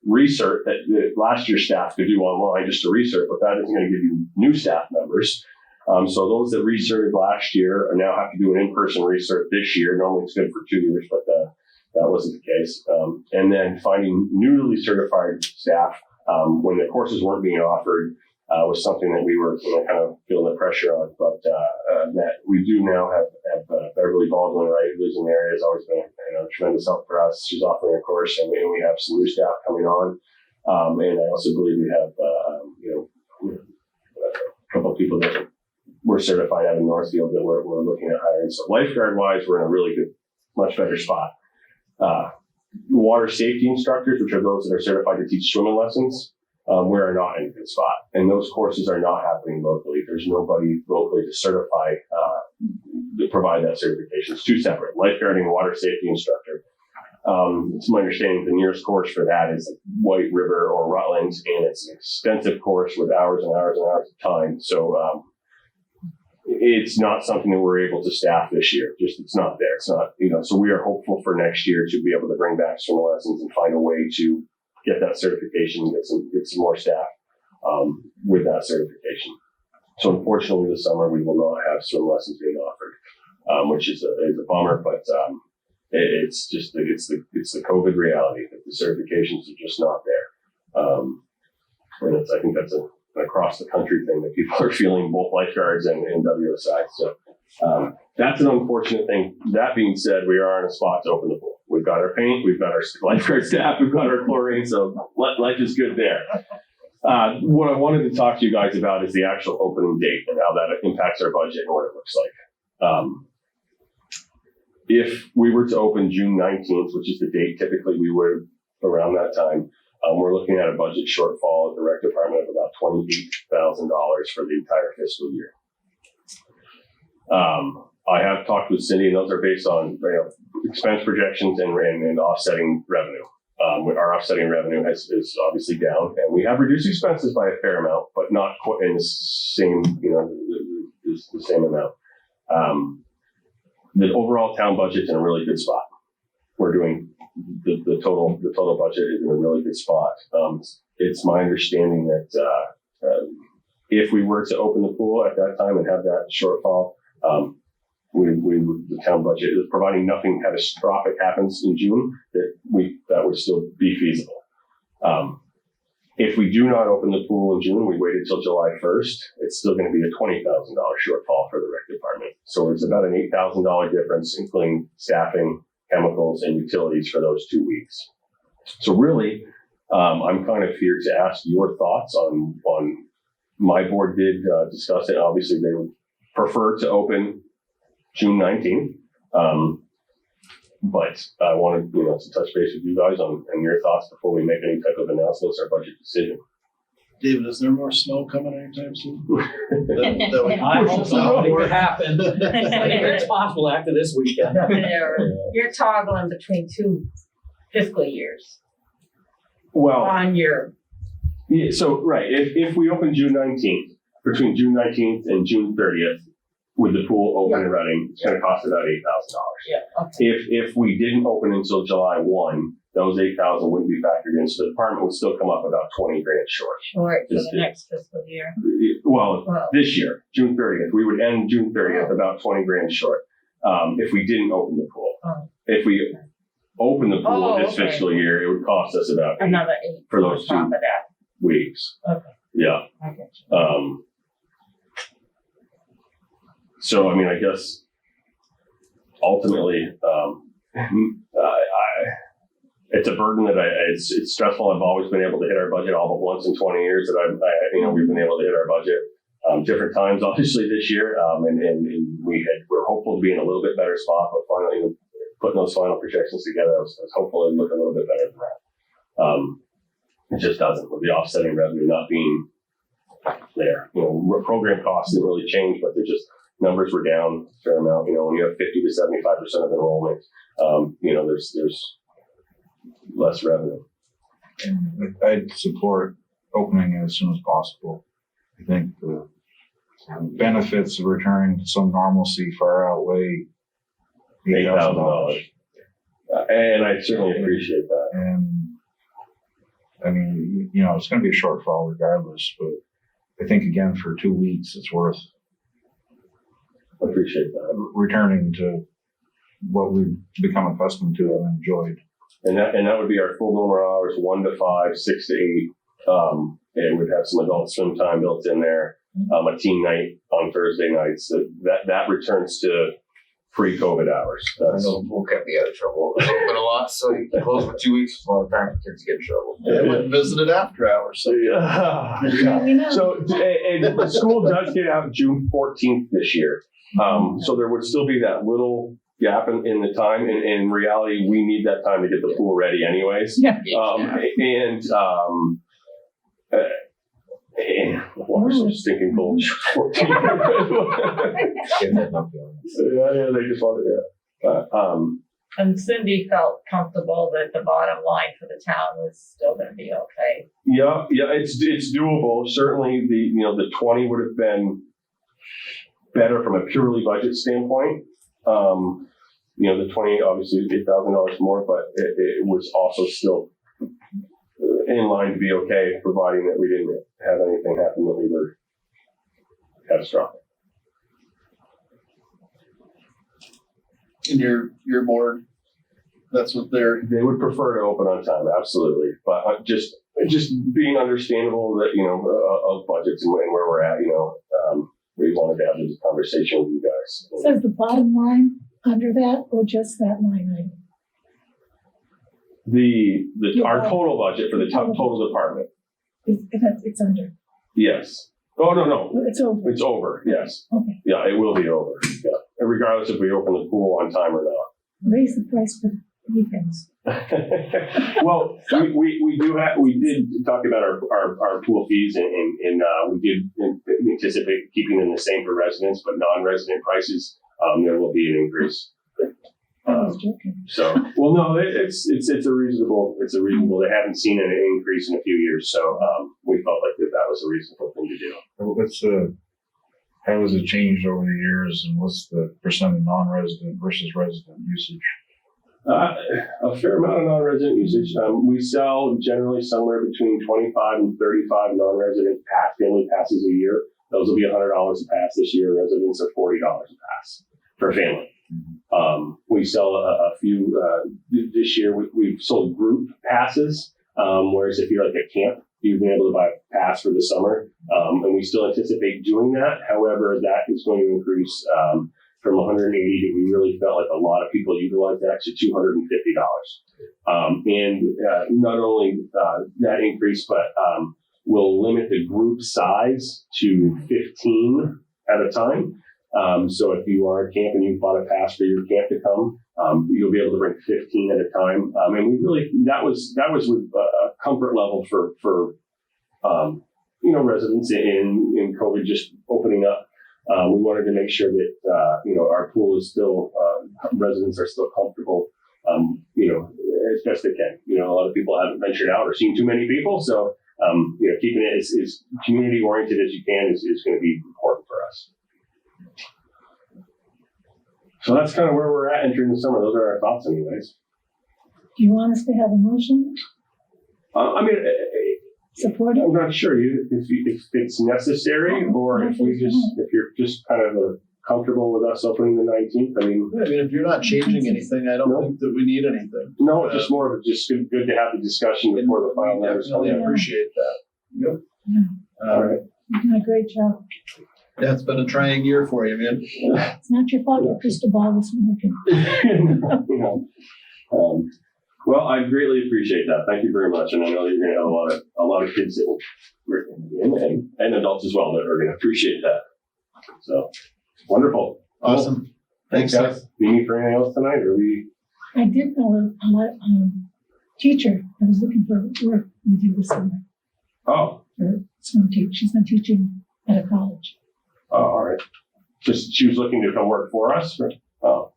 recert that last year's staff could do online, just a recert, but that isn't going to give you new staff members. So those that recerted last year now have to do an in-person recert this year. Normally it's good for 2 years, but that wasn't the case. And then finding newly certified staff when the courses weren't being offered was something that we were kind of feeling the pressure on. But that we do now have Beverly Baldwin, right, who's in the area, has always been a tremendous help for us. She's offering a course, and we have some new staff coming on. And I also believe we have a couple of people that were certified out of Northfield that we're looking at hiring. So lifeguard wise, we're in a really good, much better spot. Water safety instructors, which are those that are certified to teach swimming lessons, we're not in a good spot. And those courses are not happening locally. There's nobody locally to certify, to provide that certification. It's two separate, lifeguarding and water safety instructor. It's my understanding the nearest course for that is White River or Rutland, and it's an extensive course with hours and hours and hours of time. So it's not something that we're able to staff this year. Just it's not there. It's not, so we are hopeful for next year to be able to bring back swim lessons and find a way to get that certification, get some more staff with that certification. So unfortunately this summer we will not have swim lessons being offered, which is a bummer, but it's the COVID reality that the certifications are just not there. And I think that's an across the country thing that people are feeling, both lifeguards and WSI. So that's an unfortunate thing. That being said, we are in a spot to open the pool. We've got our paint, we've got our lifeguard staff, we've got our chlorine, so life is good there. What I wanted to talk to you guys about is the actual opening date and how that impacts our budget and what it looks like. If we were to open June 19th, which is the date typically we would around that time, we're looking at a budget shortfall at the rec department of about $28,000 for the entire fiscal year. I have talked with Cindy, and those are based on expense projections and offsetting revenue. Our offsetting revenue is obviously down, and we have reduced expenses by a fair amount, but not quite in the same the same amount. The overall town budget's in a really good spot. We're doing the total budget is in a really good spot. It's my understanding that if we were to open the pool at that time and have that shortfall, the town budget, providing nothing catastrophic happens in June, that would still be feasible. If we do not open the pool in June, we wait until July 1st, it's still going to be a $20,000 shortfall for the rec department. So it's about an $8,000 difference, including staffing, chemicals, and utilities for those 2 weeks. So really, I'm kind of here to ask your thoughts on my board did discuss it. Obviously, they would prefer to open June 19th. But I wanted to touch base with you guys on your thoughts before we make any type of announcements or budget decision. David, is there more snow coming anytime soon? I hope something could happen. It's possible after this weekend. You're toggling between two fiscal years Well, on your. yeah, so right, if we open June 19th, between June 19th and June 30th, with the pool open and running, it's going to cost about $8,000. Yeah. Okay. If we didn't open until July 1, those $8,000 wouldn't be factored in, so the department would still come up about $20,000 short. Short for the next fiscal year. Well, this year, June 30th, we would end June 30th about $20,000 short. If we didn't open the pool, if we open the pool this fiscal year, it would cost us about another $8 for those 2 weeks. Okay. Yeah. I get you. So, I mean, I guess ultimately, it's a burden that it's stressful. I've always been able to hit our budget all but once in 20 years that we've been able to hit our budget. Different times, obviously, this year, and we're hopeful to be in a little bit better spot, but finally putting those final projections together, I was hopeful it'd look a little bit better than that. It just doesn't, with the offsetting revenue not being there. Program costs didn't really change, but they're just numbers were down a fair amount. When you have 50 to 75% of enrollment, there's less revenue. I'd support opening it as soon as possible. I think the benefits of returning to some normalcy far outweigh $8,000. And I certainly appreciate that. And I mean, it's going to be a shortfall regardless, but I think again, for 2 weeks, it's worth I appreciate that. Returning to what we've become accustomed to and enjoyed. And that would be our full normal hours, 1 to 5, 6 to 8. And we'd have some adult swim time built in there, a teen night on Thursday nights. So that returns to pre-COVID hours. We'll get me out of trouble. It's open a lot, so you can close for 2 weeks. A lot of time for kids to get in trouble. They went and visited after hours. So So and the school does get out June 14th this year. So there would still be that little gap in the time. And in reality, we need that time to get the pool ready anyways. Yeah. And the water's so stinking cold. 14. Yeah, they just wanted to. And Cindy felt comfortable that the bottom line for the town was still going to be okay. Yeah, it's doable. Certainly, the 20 would have been better from a purely budget standpoint. The 20 obviously $8,000 more, but it was also still in line to be okay, providing that we didn't have anything happen that we were catastrophic. in your board, that's what they would prefer to open on time, absolutely. But just being understandable that, of budgets and where we're at, we wanted to have this conversation with you guys. Says the bottom line under that or just that line item? Our total budget for the total department. It's under. Yes. Oh, no. It's over. It's over, yes. Okay. Yeah, it will be over. Yeah. And regardless if we open the pool on time or not. Raise the price for weekends. Well, we did talk about our pool fees and we did anticipate keeping them the same for residents, but non-resident prices, there will be an increase. I was joking. So, well, no, it's a reasonable, they haven't seen an increase in a few years. So, we felt like that was a reasonable thing to do. How has it changed over the years, and what's the percent of non-resident versus resident usage? A fair amount of non-resident usage. We sell generally somewhere between 25 and 35 non-resident family passes a year. Those will be $100 a pass this year. Residents are $40 a pass per family. We sell a few this year. We've sold group passes, whereas if you're like a camp, you've been able to buy a pass for the summer, and we still anticipate doing that. However, that is going to increase from $180 that we really felt like a lot of people utilized that to $250. And not only that increase, but we'll limit the group size to 15 at a time. So if you are a camp and you bought a pass for your camp to come, you'll be able to bring 15 at a time. And we really, that was with a comfort level for residents in COVID just opening up. We wanted to make sure that, our pool is still, residents are still comfortable, as best they can. A lot of people haven't ventured out or seen too many people. So, keeping it as community oriented as you can is going to be important for us. So that's kind of where we're at entering the summer. Those are our thoughts anyways. Do you want us to have a motion? Support it? I'm not sure if it's necessary or if you're just kind of comfortable with us opening the 19th. if you're not changing anything, I don't think that we need anything. No, just more of just good to have the discussion before the final numbers come in. I appreciate that. Yep. Yeah. All right. You've done a great job. Yeah, it's been a trying year for you, man. It's not your fault your crystal ball was moving. Well, I greatly appreciate that. Thank you very much. And I know you're going to have a lot of kids that will, and adults as well, that are going to appreciate that. So wonderful. Awesome. Thanks, Seth. Do you need for anything else tonight, or we? I did know a teacher that was looking for work with you this summer. Oh. She's been teaching at a college. Oh, all right. Just she was looking to come work for us. Or? Oh.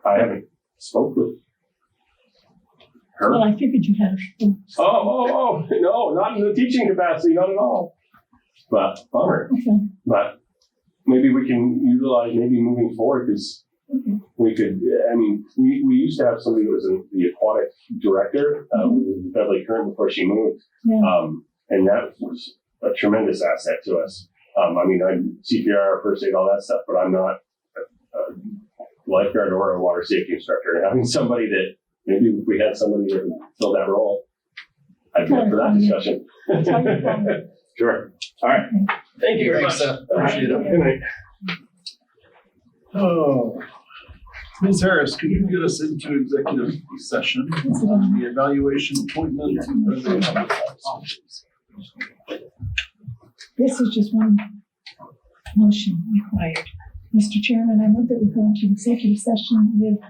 I haven't spoke with her. Well, I figured you had a. Oh, no, not in the teaching capacity, not at all. But bummer. Okay. But maybe we can utilize maybe moving forward because we could. I mean, we used to have somebody who was the aquatic director, Beverly Kern, before she moved, and that was a tremendous asset to us. I mean, I'm CPR, first aid, all that stuff, but I'm not a lifeguard or a water safety instructor. And having somebody that maybe if we had somebody that would fill that role, I'd be up for that discussion. Sure. All right. Thank you very much. Seth. Appreciate it. Good night. Oh, Ms. Harris, could you get us into executive session on the evaluation appointment to president of the office? This is just one motion required. Mr. Chairman, I move that we go into executive session with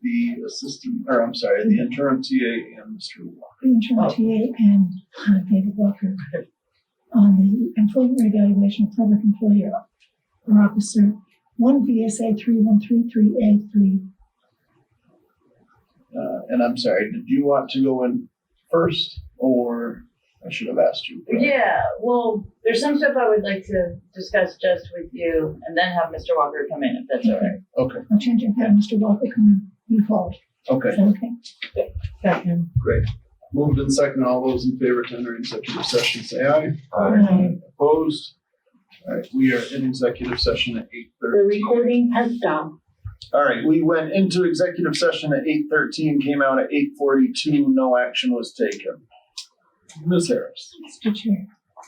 the assistant, or I'm sorry, the interim TA and Mr. Walker. the interim TA and David Walker on the employment evaluation of public employee or officer 1 VSA 3133A3. And I'm sorry, did you want to go in first, or I should have asked you? Yeah, well, there's some stuff I would like to discuss just with you and then have Mr. Walker come in if that's all right. Okay. I'll change it and have Mr. Walker come in default. Okay. Is that okay? Second. Great. Moved in second. All those in favor to enter executive session, say aye. Aye. Opposed? All right, we are in executive session at 8:30. The recording has stopped. All right, we went into executive session at 8:13, came out at 8:42. No action was taken. Ms. Harris. Mr. Chair,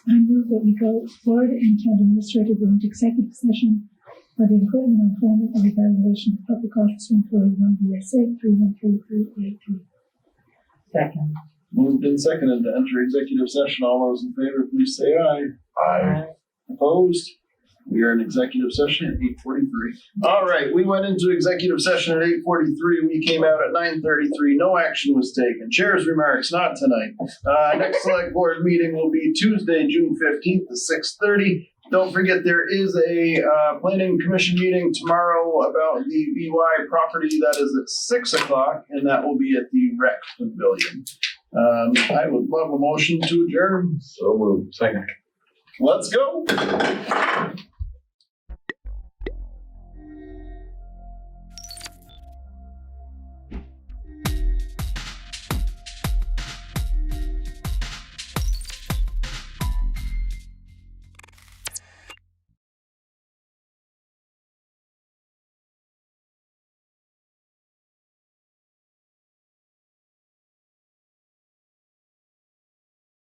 I move that we go forward and county administrator go into executive session for the employment or evaluation of public officer employee 1 VSA 3133A3. Second. Moved and seconded to enter executive session. All those in favor, please say aye. Aye. Opposed? We are in executive session at 8:43. All right, we went into executive session at 8:43. We came out at 9:33. No action was taken. Chair's remarks, not tonight. Next select board meeting will be Tuesday, June 15th at 6:30. Don't forget there is a planning commission meeting tomorrow about the BY property. That is at 6 o'clock, and that will be at the rec pavilion. I would love a motion to adjourn. So moved. Second. Let's go.